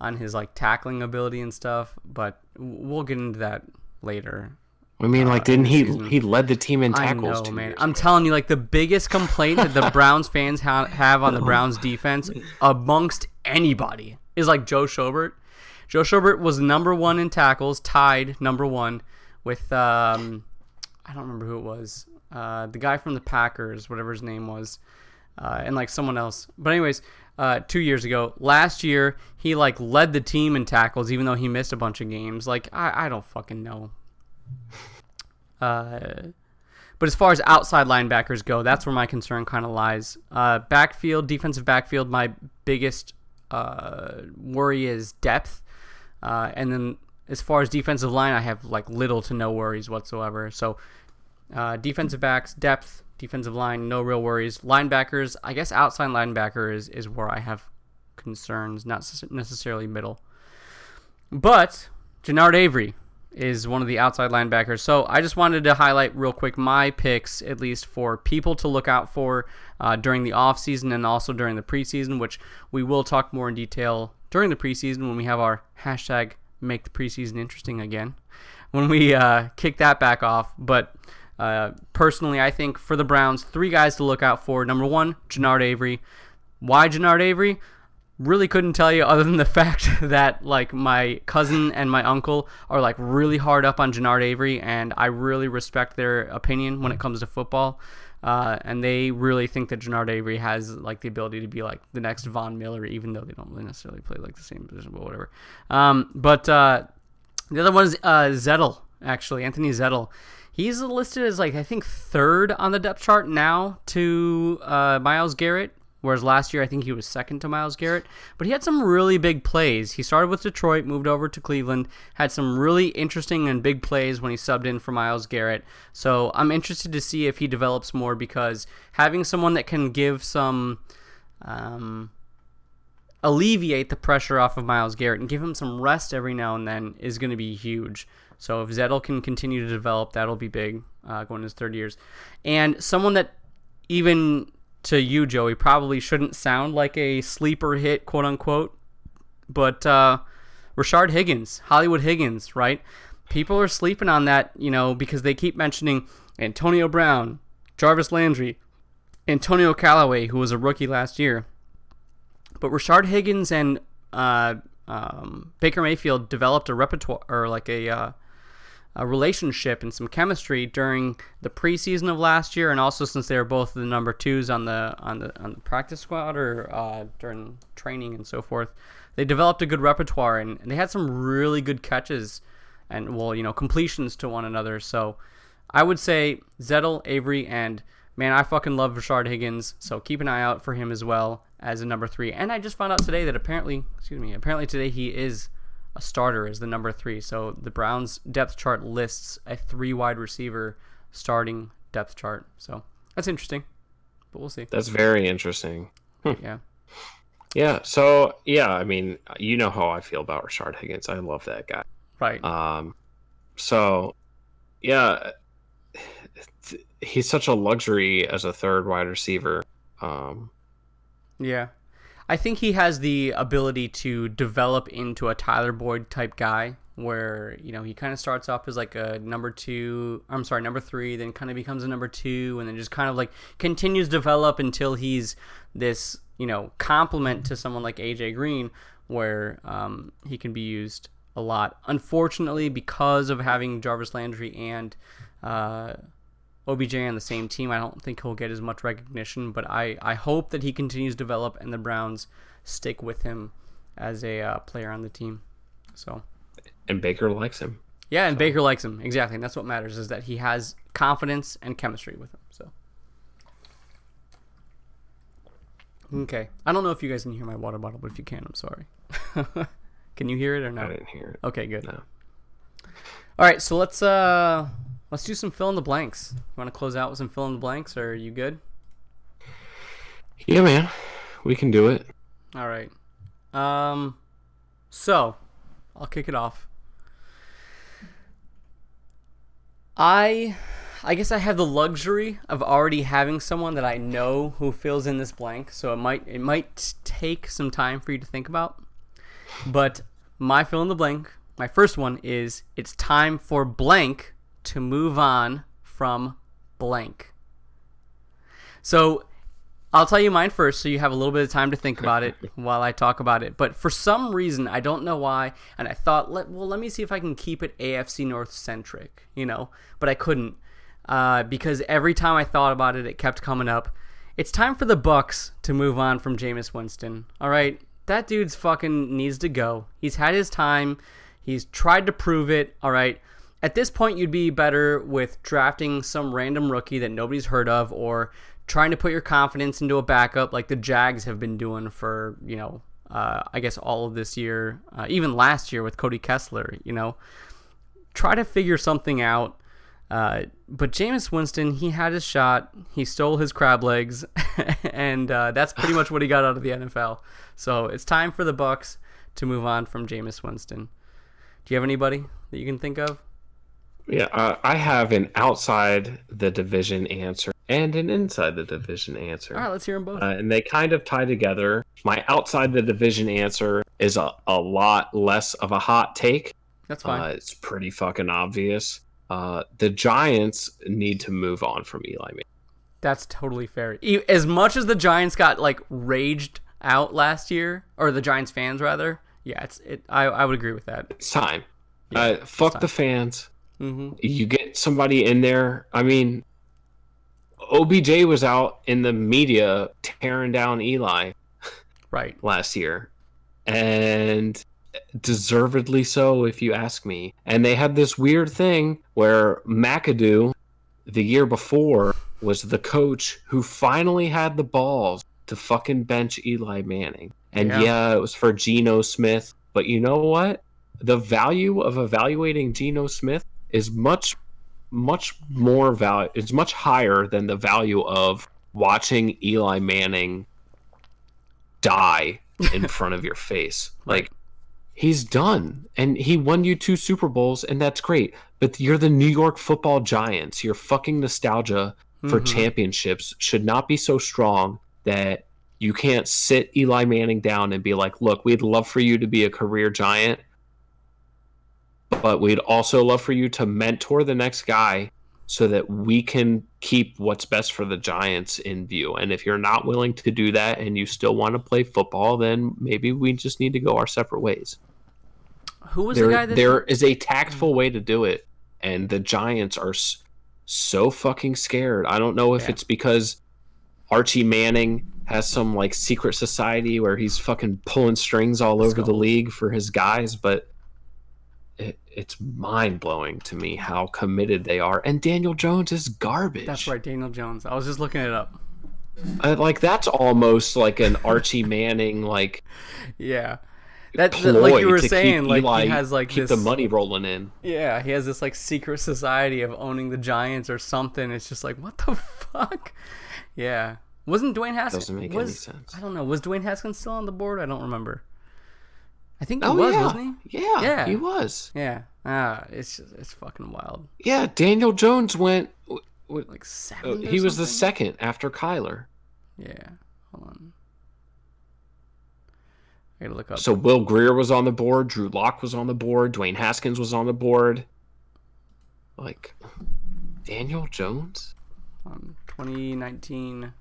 on his, like, tackling ability and stuff. But we'll get into that later. I mean, didn't he led the team in tackles? I know, man. I'm telling you, like, the biggest complaint that the Browns fans have on the Browns defense amongst anybody is, like, Joe Schobert. Joe Schobert was number 1 in tackles, tied number 1 with, I don't remember who it was. The guy from the Packers, whatever his name was, and, like, someone else. But anyways, 2 years ago. Last year, he, like, led the team in tackles, even though he missed a bunch of games. Like, I don't fucking know. But as far as outside linebackers go, that's where my concern kind of lies. Defensive backfield, my biggest worry is depth. And then as far as defensive line, I have like little to no worries whatsoever. So defensive backs, depth, defensive line, no real worries. Linebackers, I guess outside linebacker is where I have concerns, not necessarily middle. But Jannard Avery is one of the outside linebackers. So I just wanted to highlight real quick my picks, at least for people to look out for during the offseason and also during the preseason, which we will talk more in detail during the preseason when we have our hashtag make the preseason interesting again, when we kick that back off. But personally, I think for the Browns, 3 guys to look out for. Number 1, Jannard Avery. Why Jannard Avery? Really couldn't tell you other than the fact that like my cousin and my uncle are like really hard up on Jannard Avery, and I really respect their opinion when it comes to football. And they really think that Jannard Avery has like the ability to be like the next Von Miller, even though they don't really necessarily play like the same position, but whatever. But the other one is Zettel, actually, Anthony Zettel. He's listed as like I think 3rd on the depth chart now to Myles Garrett. Whereas last year, I think he was 2nd to Myles Garrett. But he had some really big plays. He started with Detroit, moved over to Cleveland, had some really interesting and big plays when he subbed in for Myles Garrett. So I'm interested to see if he develops more, because having someone that can give some, alleviate the pressure off of Myles Garrett and give him some rest every now and then is going to be huge. So if Zettel can continue to develop, that'll be big going into his 3rd years. And someone that even to you, Joey, probably shouldn't sound like a sleeper hit, quote unquote, but Rashard Higgins, Hollywood Higgins, right? People are sleeping on that, because they keep mentioning Antonio Brown, Jarvis Landry, Antonio Callaway, who was a rookie last year. But Rashard Higgins and Baker Mayfield developed a repertoire, or like a relationship and some chemistry during the preseason of last year, and also since they were both the number 2s on the practice squad or during training and so forth, they developed a good repertoire, and they had some really good catches and completions to one another. So I would say Zettel, Avery, and man, I fucking love Rashard Higgins, so keep an eye out for him as well as a number 3. And I just found out today that apparently today he is a starter as the number 3. So the Browns depth chart lists a 3 wide receiver starting depth chart. So that's interesting, but we'll see. That's very interesting. Yeah. Yeah. So yeah, I mean, you know how I feel about Rashard Higgins. I love that guy. Right. So yeah, he's such a luxury as a third wide receiver. Yeah. I think he has the ability to develop into a Tyler Boyd type guy where, he kind of starts off as like a number 3, then kind of becomes a number 2, and then just kind of like continues to develop until he's this, complement to someone like AJ Green where he can be used a lot. Unfortunately, because of having Jarvis Landry and OBJ on the same team, I don't think he'll get as much recognition, but I hope that he continues to develop and the Browns stick with him as a player on the team. So, and Baker likes him. Yeah, and Baker likes him. Exactly. And that's what matters, is that he has confidence and chemistry with him. So, okay. I don't know if you guys can hear my water bottle, but if you can, I'm sorry. Can you hear it or no? I didn't hear it. Okay, good. No. All right, so let's do some fill in the blanks. You want to close out with some fill in the blanks, or are you good? Yeah, man. We can do it. All right. So I'll kick it off. I guess I have the luxury of already having someone that I know who fills in this blank, so it might take some time for you to think about. But my fill in the blank, my first one is, it's time for blank to move on from blank. So I'll tell you mine first, so you have a little bit of time to think about it while I talk about it. But for some reason, I don't know why, and I thought, let me see if I can keep it AFC North centric, but I couldn't, because every time I thought about it, it kept coming up. It's time for the Bucs to move on from Jameis Winston. All right, that dude's fucking needs to go. He's had his time. He's tried to prove it. All right. At this point, you'd be better with drafting some random rookie that nobody's heard of, or trying to put your confidence into a backup like the Jags have been doing for, I guess all of this year, even last year with Cody Kessler, Try to figure something out. But Jameis Winston, he had his shot. He stole his crab legs, and that's pretty much what he got out of the NFL. So it's time for the Bucs to move on from Jameis Winston. Do you have anybody that you can think of? Yeah, I have an outside the division answer and an inside the division answer. All right, let's hear them both. And they kind of tie together. My outside the division answer is a lot less of a hot take. That's fine. It's pretty fucking obvious. The Giants need to move on from Eli Manning. That's totally fair. As much as the Giants got raged out last year, or the Giants fans rather, yeah, I would agree with that. It's time. Yeah, fuck the fans. Mm-hmm. You get somebody in there. I mean, OBJ was out in the media tearing down Eli right last year, and deservedly so, if you ask me. And they had this weird thing where McAdoo, the year before, was the coach who finally had the balls to fucking bench Eli Manning. And yeah, it was for Geno Smith. But you know what? The value of evaluating Geno Smith is much more value. It's much higher than the value of watching Eli Manning die in front of your face. Like, he's done, and he won you 2 Super Bowls, and that's great. But you're the New York Football Giants. Your fucking nostalgia for championships should not be so strong that you can't sit Eli Manning down and be like, look, we'd love for you to be a career Giant, but we'd also love for you to mentor the next guy so that we can keep what's best for the Giants in view. And if you're not willing to do that and you still want to play football, then maybe we just need to go our separate ways. Who was the guy that... There is a tactful way to do it, and the Giants are so fucking scared. I don't know if it's because Archie Manning has some secret society where he's fucking pulling strings all over the league for his guys, but it's mind-blowing to me how committed they are. And Daniel Jones is garbage. That's right, Daniel Jones. I was just looking it up. That's almost like an Archie Manning, Yeah. like you were to saying, keep like Eli, he has like keep this, the money rolling in. Yeah, he has this like secret society of owning the Giants or something. It's just like, what the fuck? Yeah. Wasn't Dwayne Haskins? Doesn't make any sense. I don't know. Was Dwayne Haskins still on the board? I don't remember. I think he Oh was, yeah, wasn't he? yeah, he was. Yeah. It's fucking wild. Yeah, Daniel Jones went. Like 7. He was the something? second after Kyler. Yeah. Hold on. I gotta look up. So Will Greer was on the board. Drew Lock was on the board. Dwayne Haskins was on the board. Like Daniel Jones. 2019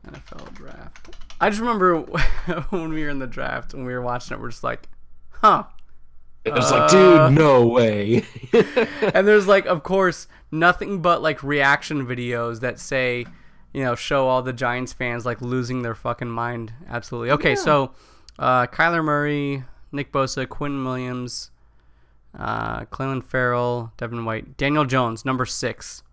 NFL draft. I just remember when we were in the draft, when we were watching it, we're just like, huh. It was like, dude, no way. And there's like, of course, nothing but like reaction videos that say, show all the Giants fans like losing their fucking mind. Absolutely. Okay, so Kyler Murray, Nick Bosa, Quinn Williams, Clelin Ferrell, Devin White, Daniel Jones, number 6.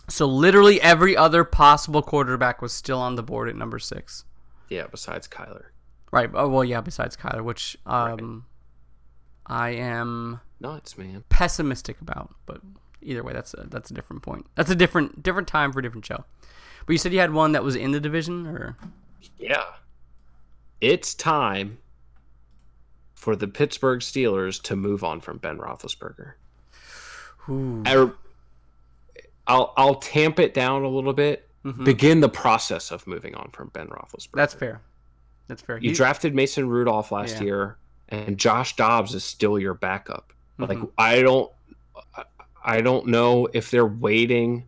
So literally every other possible quarterback was still on the board at number 6. Yeah, besides Kyler. Right. Oh, well, yeah, besides Kyler, which Right. I am Nuts, man. pessimistic about. But either way, that's a different point. That's a different time for a different show. But you said you had one that was in the division, or? Yeah. It's time for the Pittsburgh Steelers to move on from Ben Roethlisberger. Ooh. I'll tamp it down a little bit. Mm-hmm. Begin the process of moving on from Ben Roethlisberger. That's fair. You drafted Mason Rudolph last year, and Josh Dobbs is still your backup. Mm-hmm. Like I don't know if they're waiting,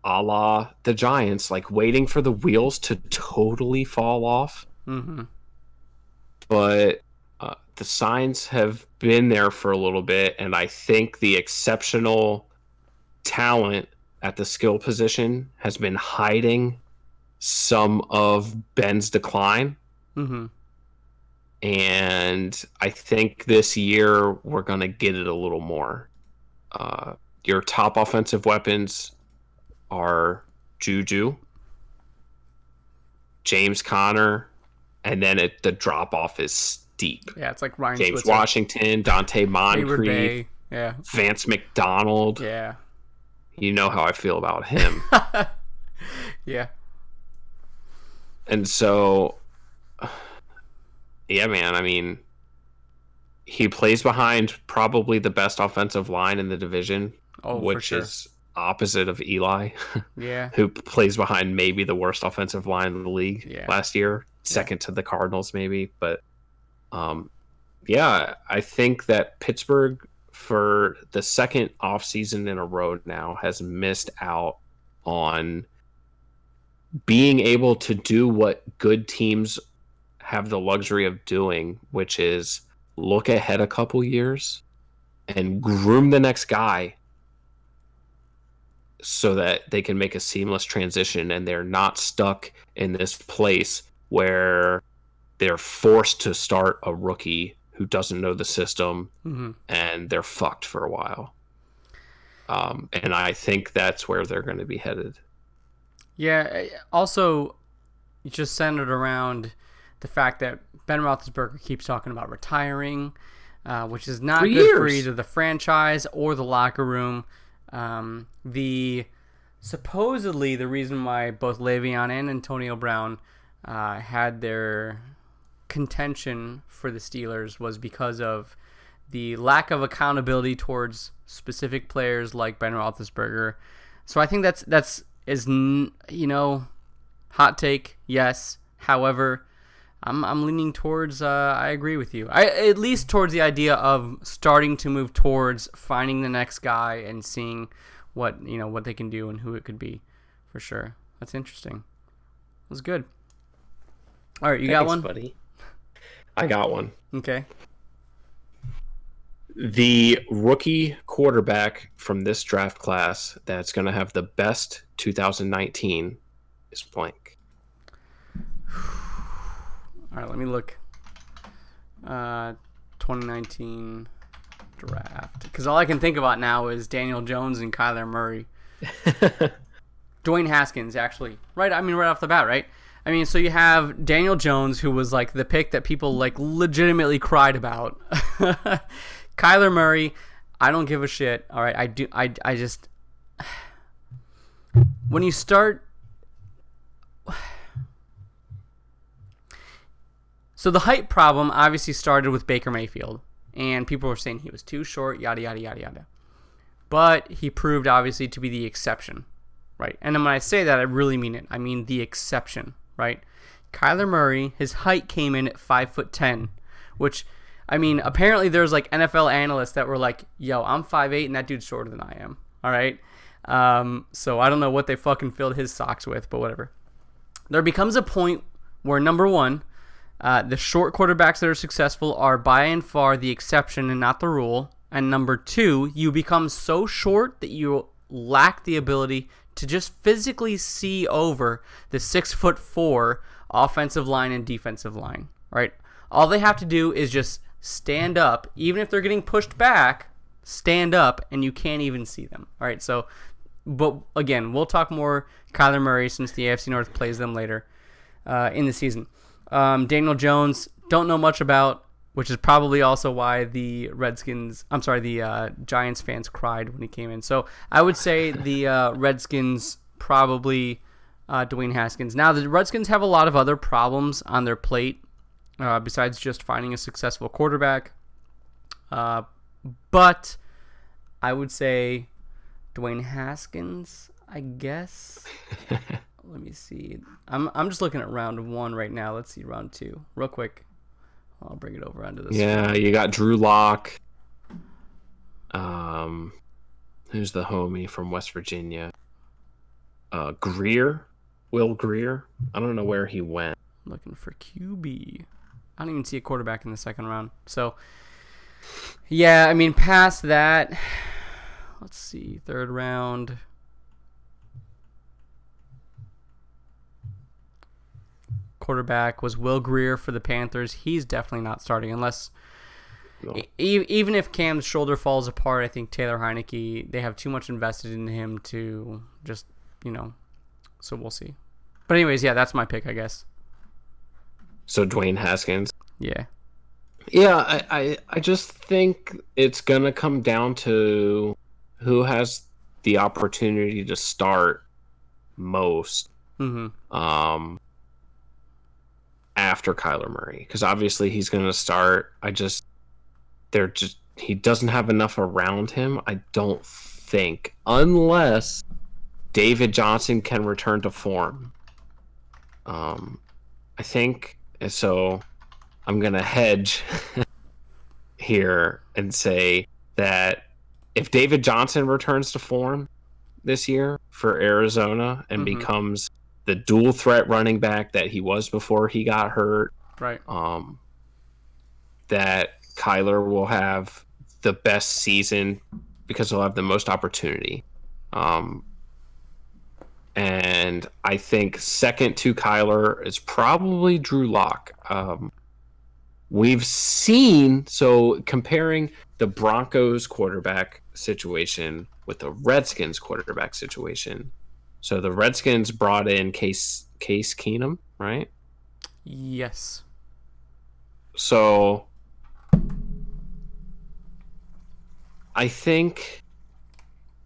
a la the Giants, like waiting for the wheels to totally fall off. Mm-hmm. But the signs have been there for a little bit, and I think the exceptional talent at the skill position has been hiding some of Ben's decline. Mm-hmm. And I think this year we're going to get it a little more. Your top offensive weapons are Juju, James Conner, and then the drop-off is steep. Yeah, it's like Ryan James Switzer, Washington, Dante Moncrief, yeah, Vance McDonald. yeah, You know how I feel about him. yeah. And so, yeah, man, I mean, he plays behind probably the best offensive line in the division, which for sure. is opposite of Eli, Yeah, who plays behind maybe the worst offensive line in the league last year, second to the Cardinals maybe. But, yeah, I think that Pittsburgh, for the second offseason in a row now, has missed out on being able to do what good teams have the luxury of doing, which is look ahead a couple years and groom the next guy so that they can make a seamless transition and they're not stuck in this place where they're forced to start a rookie who doesn't know the system, and they're fucked for a while. And I think that's where they're going to be headed. yeah. Also, just centered around the fact that Ben Roethlisberger keeps talking about retiring, which is not good for either the franchise or the locker room. Supposedly the reason why both Le'Veon and Antonio Brown had their contention for the Steelers was because of the lack of accountability towards specific players like Ben Roethlisberger. So I think that's hot take, yes. However, I'm leaning towards I agree with you. At least towards the idea of starting to move towards finding the next guy and seeing what they can do and who it could be, for sure. That's interesting. It was good. All right, you got one, buddy. I got one. Okay. The rookie quarterback from this draft class that's going to have the best 2019 is blank. All right, let me look. 2019 draft. Because all I can think about now is Daniel Jones and Kyler Murray. Dwayne Haskins, actually. Right, I mean, right off the bat, right? I mean, so you have Daniel Jones, who was like the pick that people like legitimately cried about. Kyler Murray, I don't give a shit. All right, I do. I just when you start. So the height problem obviously started with Baker Mayfield, and people were saying he was too short, yada yada yada yada. But he proved obviously to be the exception, right? And when I say that, I really mean it. I mean the exception, right? Kyler Murray, his height came in at 5'10", which, I mean, apparently there's like NFL analysts that were like, "Yo, I'm 5'8", and that dude's shorter than I am." All right, so I don't know what they fucking filled his socks with, but whatever. There becomes a point where number one, the short quarterbacks that are successful are by and far the exception and not the rule. And number two, you become so short that you lack the ability to just physically see over the 6'4" offensive line and defensive line, right? All they have to do is just stand up. Even if they're getting pushed back, stand up and you can't even see them. All right, so, but again, we'll talk more Kyler Murray since the AFC North plays them later in the season. Daniel Jones, don't know much about, which is probably also why the Giants fans cried when he came in. So I would say the Redskins probably Dwayne Haskins. Now, the Redskins have a lot of other problems on their plate besides just finding a successful quarterback. But I would say Dwayne Haskins, I guess. Let me see. I'm just looking at round one right now. Let's see round two real quick. I'll bring it over onto this. Yeah, you got Drew Lock. Who's the homie from West Virginia? Greer, Will Greer. I don't know where he went. Looking for QB. I don't even see a quarterback in the second round. So, yeah, I mean, past that, let's see, third round. Quarterback was Will Greer for the Panthers. He's definitely not starting unless, even if Cam's shoulder falls apart, I think Taylor Heineke, they have too much invested in him to just, so we'll see. But anyways, yeah, that's my pick, I guess. So Dwayne Haskins. Yeah. Yeah, I just think it's going to come down to who has the opportunity to start most. Mm-hmm. After Kyler Murray, because obviously he's going to start. He doesn't have enough around him, I don't think, unless David Johnson can return to form. I think so. I'm going to hedge here and say that if David Johnson returns to form this year for Arizona and becomes the dual threat running back that he was before he got hurt, right? That Kyler will have the best season because he'll have the most opportunity. And I think second to Kyler is probably Drew Lock. We've seen, so comparing the Broncos quarterback situation with the Redskins quarterback situation. So the Redskins brought in Case Keenum, right? Yes. So I think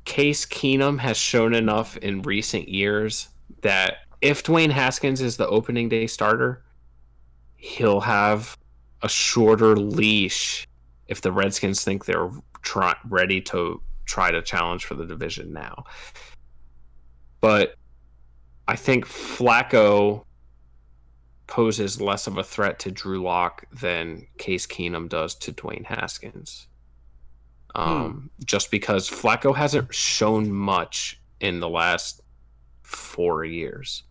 Case Keenum has shown enough in recent years that if Dwayne Haskins is the opening day starter, he'll have a shorter leash if the Redskins think they're ready to try to challenge for the division now. But I think Flacco poses less of a threat to Drew Lock than Case Keenum does to Dwayne Haskins. Just because Flacco hasn't shown much in the last 4 years.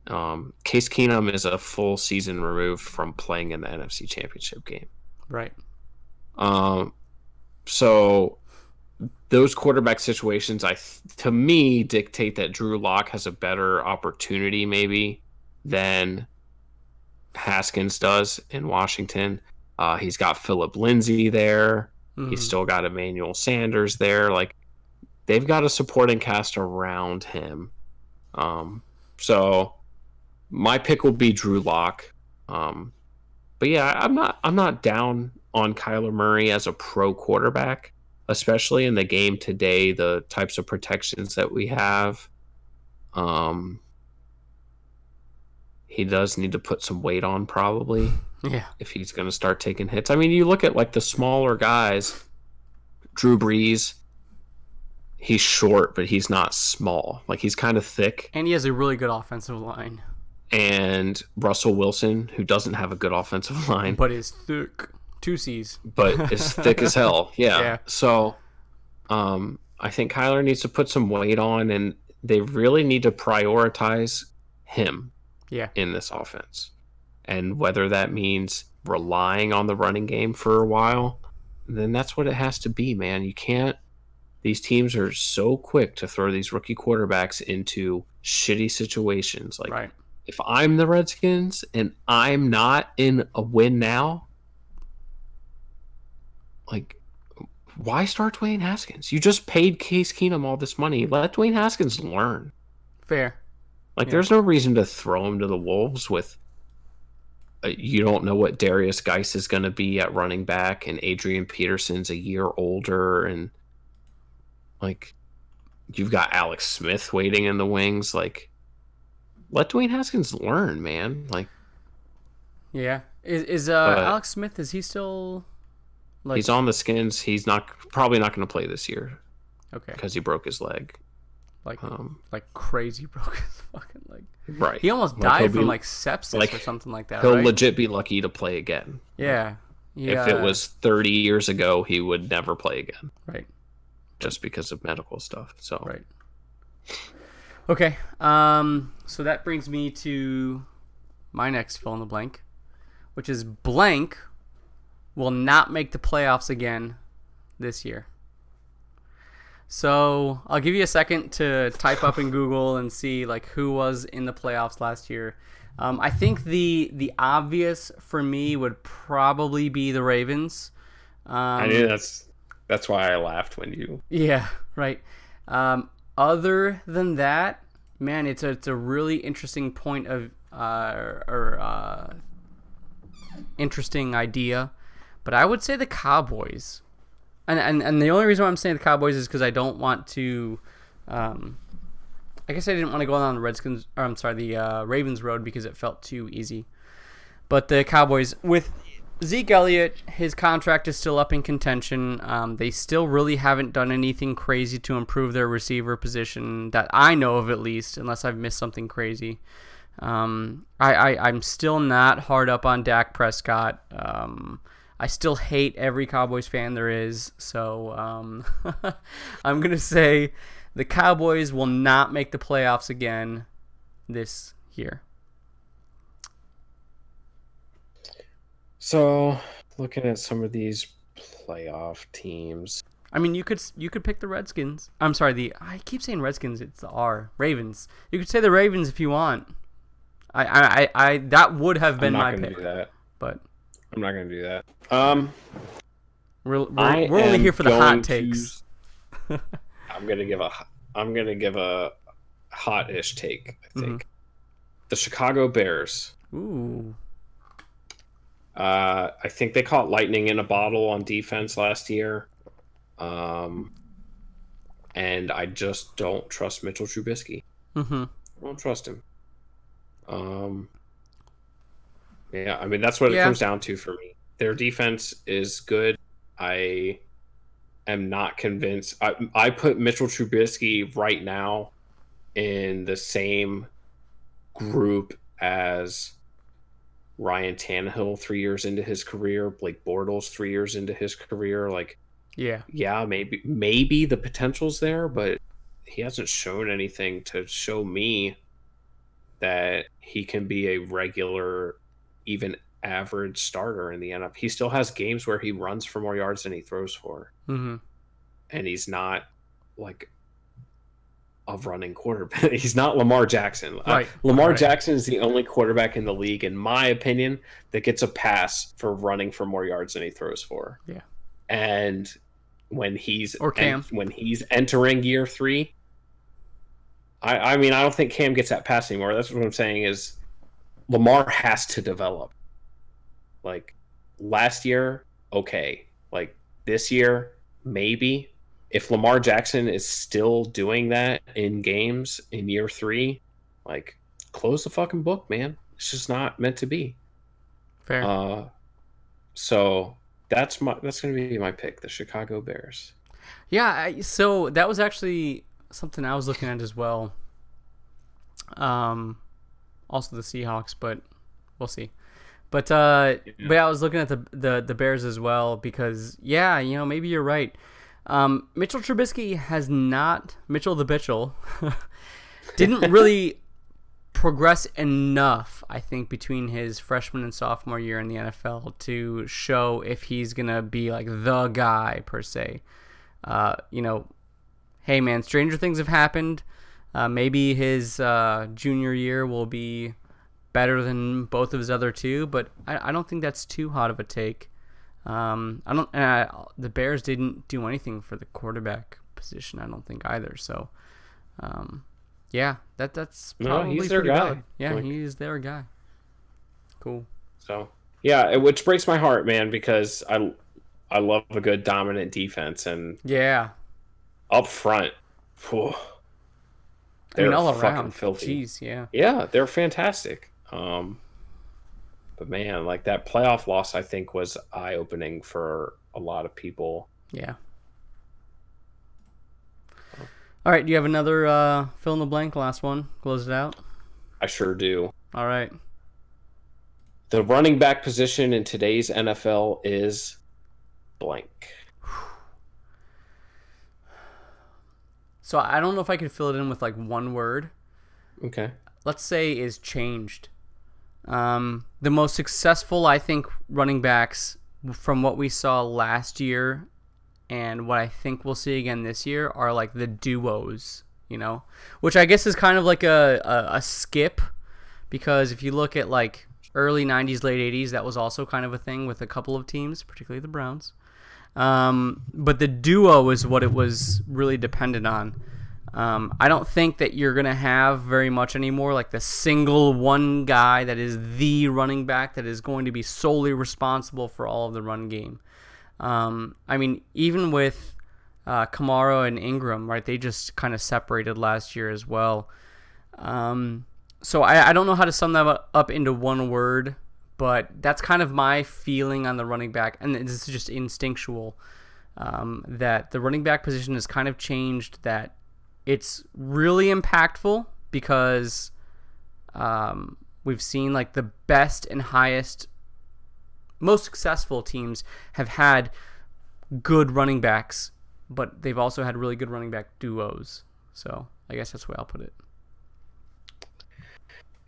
Case Keenum is a full season removed from playing in the NFC Championship game. Right. So those quarterback situations, to me, dictate that Drew Lock has a better opportunity maybe than Haskins does in Washington. He's got Phillip Lindsay there. Mm-hmm. He's still got Emmanuel Sanders there. Like, they've got a supporting cast around him. So My pick will be Drew Lock. But yeah, I'm not down on Kyler Murray as a pro quarterback, especially in the game today. The types of protections that we have, he does need to put some weight on probably. Yeah. If he's going to start taking hits. I mean, you look at like the smaller guys, Drew Brees. He's short, but he's not small. Like he's kind of thick. And he has a really good offensive line. And Russell Wilson, who doesn't have a good offensive line, but is thick. 2 C's. But is thick as hell. Yeah. Yeah. So, I think Kyler needs to put some weight on, and they really need to prioritize him. Yeah. In this offense, and whether that means relying on the running game for a while, then that's what it has to be, man. You can't. These teams are so quick to throw these rookie quarterbacks into shitty situations. Like, right. If I'm the Redskins and I'm not in a win now, like, why start Dwayne Haskins? You just paid Case Keenum all this money. Let Dwayne Haskins learn. Fair. Like, there's no reason to throw him to the wolves with. You don't know what Darius Geis is going to be at running back, and Adrian Peterson's a year older, and like, you've got Alex Smith waiting in the wings. Like, let Dwayne Haskins learn, man. Like, yeah, is Alex Smith? Is he still? Like... He's on the Skins. He's probably not going to play this year. Okay. Because he broke his leg. Like crazy broke his fucking leg. Right. He almost died from sepsis or something like that. He'll right? legit be lucky to play again. Yeah. If it was 30 years ago, he would never play again. Right. Just because of medical stuff. So. Right. Okay. So that brings me to my next fill in the blank, which is blank will not make the playoffs again this year. So I'll give you a second to type up in Google and see like who was in the playoffs last year. I think the obvious for me would probably be the Ravens. I knew that's why I laughed when you. Yeah, right. Other than that, man, it's a really interesting point of interesting idea, but I would say the Cowboys. And the only reason why I'm saying the Cowboys is because I don't want to. I guess I didn't want to go on the Ravens road because it felt too easy. But the Cowboys with Zeke Elliott, his contract is still up in contention. They still really haven't done anything crazy to improve their receiver position that I know of, at least, unless I've missed something crazy. I'm still not hard up on Dak Prescott. I still hate every Cowboys fan there is, so I'm going to say the Cowboys will not make the playoffs again this year. So, looking at some of these playoff teams. I mean, you could pick the Redskins. I'm sorry, I keep saying Redskins, it's the R. Ravens. You could say the Ravens if you want. I that would have been my pick. I'm not going to do that. But I'm not going to do that. We're only here for the hot takes. I'm gonna give a hot-ish take. I think the Chicago Bears. Ooh. I think they caught lightning in a bottle on defense last year, and I just don't trust Mitchell Trubisky. I don't trust him. Yeah, I mean that's what it comes down to for me. Their defense is good. I am not convinced. I put Mitchell Trubisky right now in the same group as Ryan Tannehill 3 years into his career, Blake Bortles 3 years into his career. Like, yeah, maybe the potential's there, but he hasn't shown anything to show me that he can be a regular, even average starter in the NFL. He still has games where he runs for more yards than he throws for. And he's not like a running quarterback. He's not Lamar Jackson. Right. Lamar Jackson is the only quarterback in the league, in my opinion, that gets a pass for running for more yards than he throws for. Yeah. And when he's when he's entering year 3, I mean, I don't think Cam gets that pass anymore. That's what I'm saying is Lamar has to develop. Like last year, okay. Like this year, maybe. If Lamar Jackson is still doing that in games in year 3, like close the fucking book, man. It's just not meant to be. Fair. So that's gonna be my pick, the Chicago Bears. Yeah, so that was actually something I was looking at as well. Um, Also the Seahawks, but we'll see. But yeah, I was looking at the Bears as well because yeah, maybe you're right. Mitchell Trubisky has not Mitchell the Bitchel didn't really progress enough, I think, between his freshman and sophomore year in the NFL to show if he's gonna be like the guy per se. Hey man, stranger things have happened. Maybe his junior year will be better than both of his other two, but I don't think that's too hot of a take. The Bears didn't do anything for the quarterback position, I don't think either. So, yeah, that's probably he's their guy. valid. Yeah, he's their guy. Cool. So yeah, which breaks my heart, man, because I love a good dominant defense and yeah, up front. Whew, they're all fucking around. filthy. Jeez, yeah. Yeah, they're fantastic. But man, like that playoff loss, I think was eye-opening for a lot of people. Yeah. All right, do you have another fill in the blank? Last one. Close it out. I sure do. All right. The running back position in today's NFL is blank. So I don't know if I could fill it in with like one word. Okay. Let's say is changed. The most successful, I think, running backs from what we saw last year and what I think we'll see again this year are like the duos, which I guess is kind of like a skip because if you look at like early 90s, late 80s, that was also kind of a thing with a couple of teams, particularly the Browns. But the duo is what it was really dependent on. I don't think that you're going to have very much anymore, like the single one guy that is the running back that is going to be solely responsible for all of the run game. I mean, even with Kamara and Ingram, right, they just kind of separated last year as well. So I don't know how to sum that up into one word, but that's kind of my feeling on the running back, and this is just instinctual, that the running back position has kind of changed, that it's really impactful because we've seen like the best and highest, most successful teams have had good running backs, but they've also had really good running back duos. So I guess that's the way I'll put it.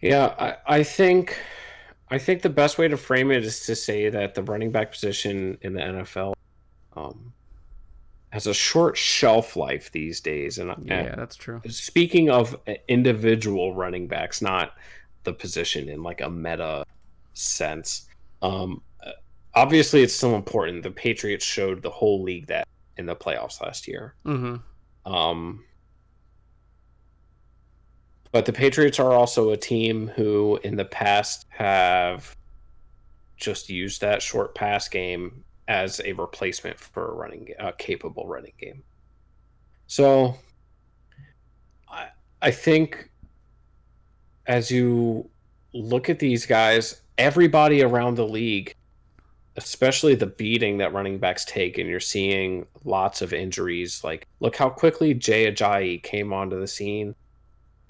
Yeah, I think the best way to frame it is to say that the running back position in the NFL has a short shelf life these days. And yeah, that's true. Speaking of individual running backs, not the position in like a meta sense. Obviously, it's still important. The Patriots showed the whole league that in the playoffs last year. Mm-hmm. But the Patriots are also a team who, in the past, have just used that short pass game as a replacement for a capable running game. So, I think as you look at these guys, everybody around the league, especially the beating that running backs take, and you're seeing lots of injuries. Like, look how quickly Jay Ajayi came onto the scene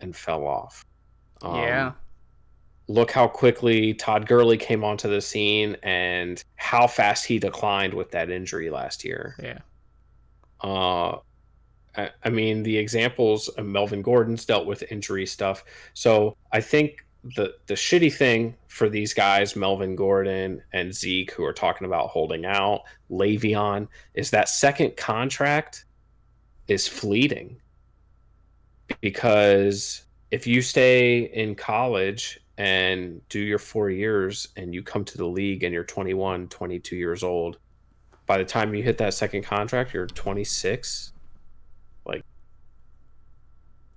and fell off. Yeah. Look how quickly Todd Gurley came onto the scene and how fast he declined with that injury last year. Yeah. I mean, the examples of Melvin Gordon's dealt with injury stuff. So I think the shitty thing for these guys, Melvin Gordon and Zeke, who are talking about holding out, Le'Veon, is that second contract is fleeting. Because if you stay in college and do your 4 years and you come to the league and you're 21, 22 years old, by the time you hit that second contract, you're 26. Like,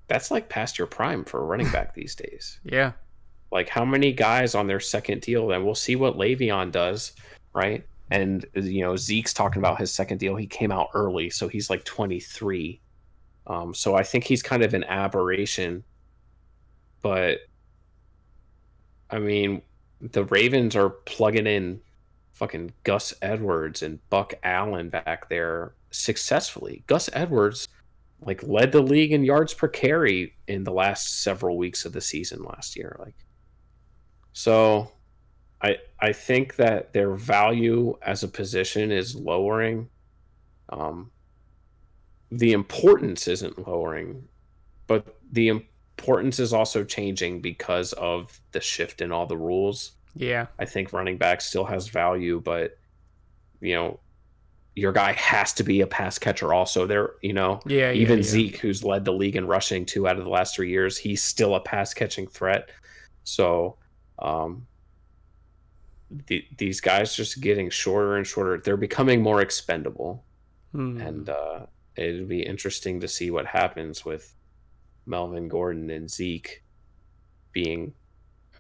that's like past your prime for a running back these days. Yeah. Like, how many guys on their second deal? And we'll see what Le'Veon does, right? And Zeke's talking about his second deal. He came out early, so he's like 23. So I think he's kind of an aberration. But I mean, the Ravens are plugging in fucking Gus Edwards and Buck Allen back there successfully. Gus Edwards like led the league in yards per carry in the last several weeks of the season last year. Like, so I think that their value as a position is lowering. The importance isn't lowering, but the importance is also changing because of the shift in all the rules. Yeah. I think running back still has value, but your guy has to be a pass catcher also. Even Zeke, who's led the league in rushing 2 out of the last 3 years, he's still a pass catching threat. So these guys just getting shorter and shorter. They're becoming more expendable. And it'd be interesting to see what happens with Melvin Gordon and Zeke being,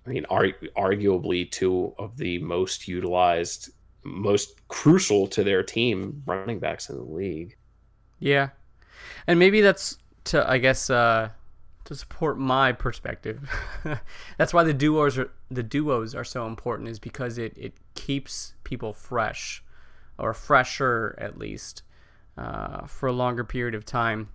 arguably two of the most utilized, most crucial to their team running backs in the league. Yeah. And maybe that's to support my perspective. That's why the duos are so important, is because it keeps people fresh, or fresher at least, for a longer period of time.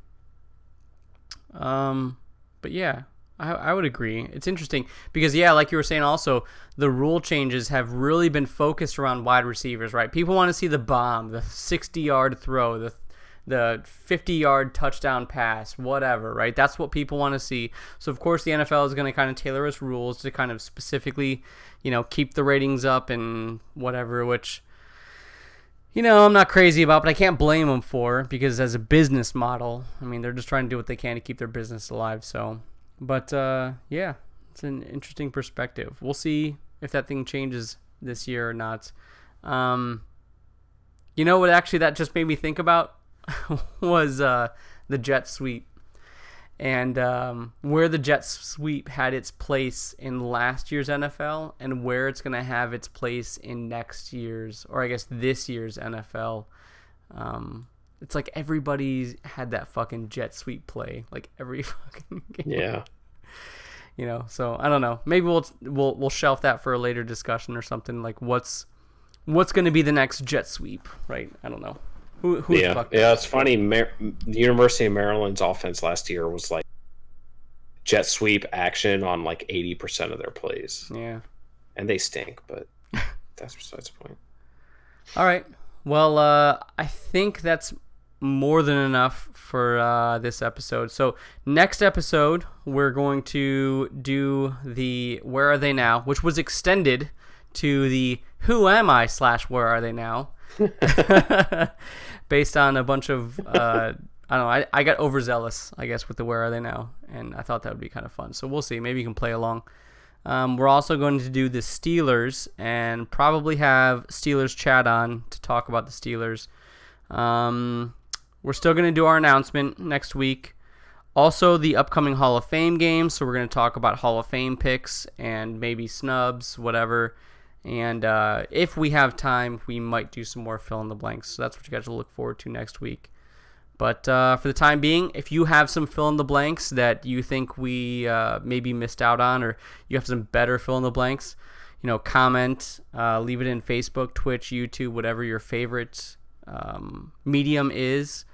But yeah, I would agree. It's interesting because, yeah, like you were saying, also the rule changes have really been focused around wide receivers, right? People want to see the bomb, the 60-yard throw, the 50-yard touchdown pass, whatever, right? That's what people want to see. So of course the NFL is going to kind of tailor its rules to kind of specifically, keep the ratings up and whatever, which, I'm not crazy about, but I can't blame them for, because as a business model, they're just trying to do what they can to keep their business alive. So, but yeah, it's an interesting perspective. We'll see if that thing changes this year or not. What actually that just made me think about was the jet sweep, and where the jet sweep had its place in last year's NFL and where it's going to have its place in next year's, or I guess this year's NFL. It's like everybody's had that fucking jet sweep play, like every fucking game. Yeah. So I don't know. Maybe we'll shelf that for a later discussion or something. Like what's going to be the next jet sweep, right? I don't know. Yeah, it's funny. The University of Maryland's offense last year was like jet sweep action on like 80% of their plays. Yeah, and they stink, but that's besides the point. All right. Well, I think that's more than enough for this episode. So next episode, we're going to do the Where Are They Now, which was extended to the Who Am I / Where Are They Now. Based on a bunch of I don't know, I got overzealous, I guess, with the Where Are They Now, and I thought that would be kind of fun. So we'll see. Maybe you can play along. We're also going to do the Steelers and probably have Steelers chat on to talk about the Steelers. We're still going to do our announcement next week. Also, the upcoming Hall of Fame games. So we're going to talk about Hall of Fame picks and maybe snubs, whatever. And if we have time, we might do some more fill in the blanks. So that's what you guys will look forward to next week. But for the time being, if you have some fill in the blanks that you think we maybe missed out on, or you have some better fill in the blanks, comment, leave it in Facebook, Twitch, YouTube, whatever your favorite medium is.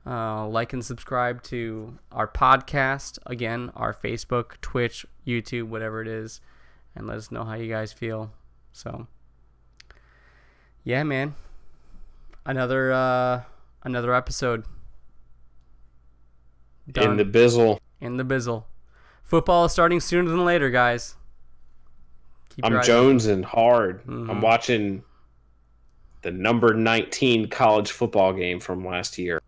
Like and subscribe to our podcast. Again, our Facebook, Twitch, YouTube, whatever it is, and let us know how you guys feel. So, yeah, man, another episode. Done. In the bizzle. Football is starting sooner than later, guys. I'm jonesing hard. Mm-hmm. I'm watching the number 19 college football game from last year.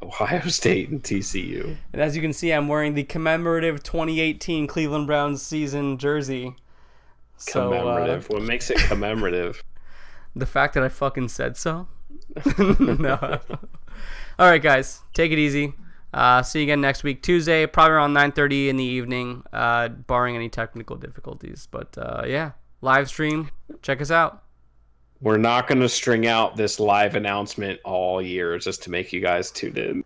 Ohio State and TCU. And as you can see, I'm wearing the commemorative 2018 Cleveland Browns season jersey. Commemorative. What makes it commemorative? The fact that I fucking said so. No. All right, guys, take it easy. See you again next week, Tuesday, probably around 9:30 in the evening, barring any technical difficulties. But yeah, live stream. Check us out. We're not going to string out this live announcement all year just to make you guys tune in.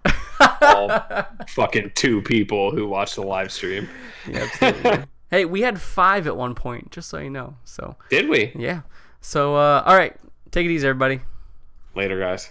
All fucking 2 people who watch the live stream. Yeah, absolutely. Hey, we had 5 at one point, just so you know. So did we? Yeah. So all right, take it easy, everybody. Later, guys.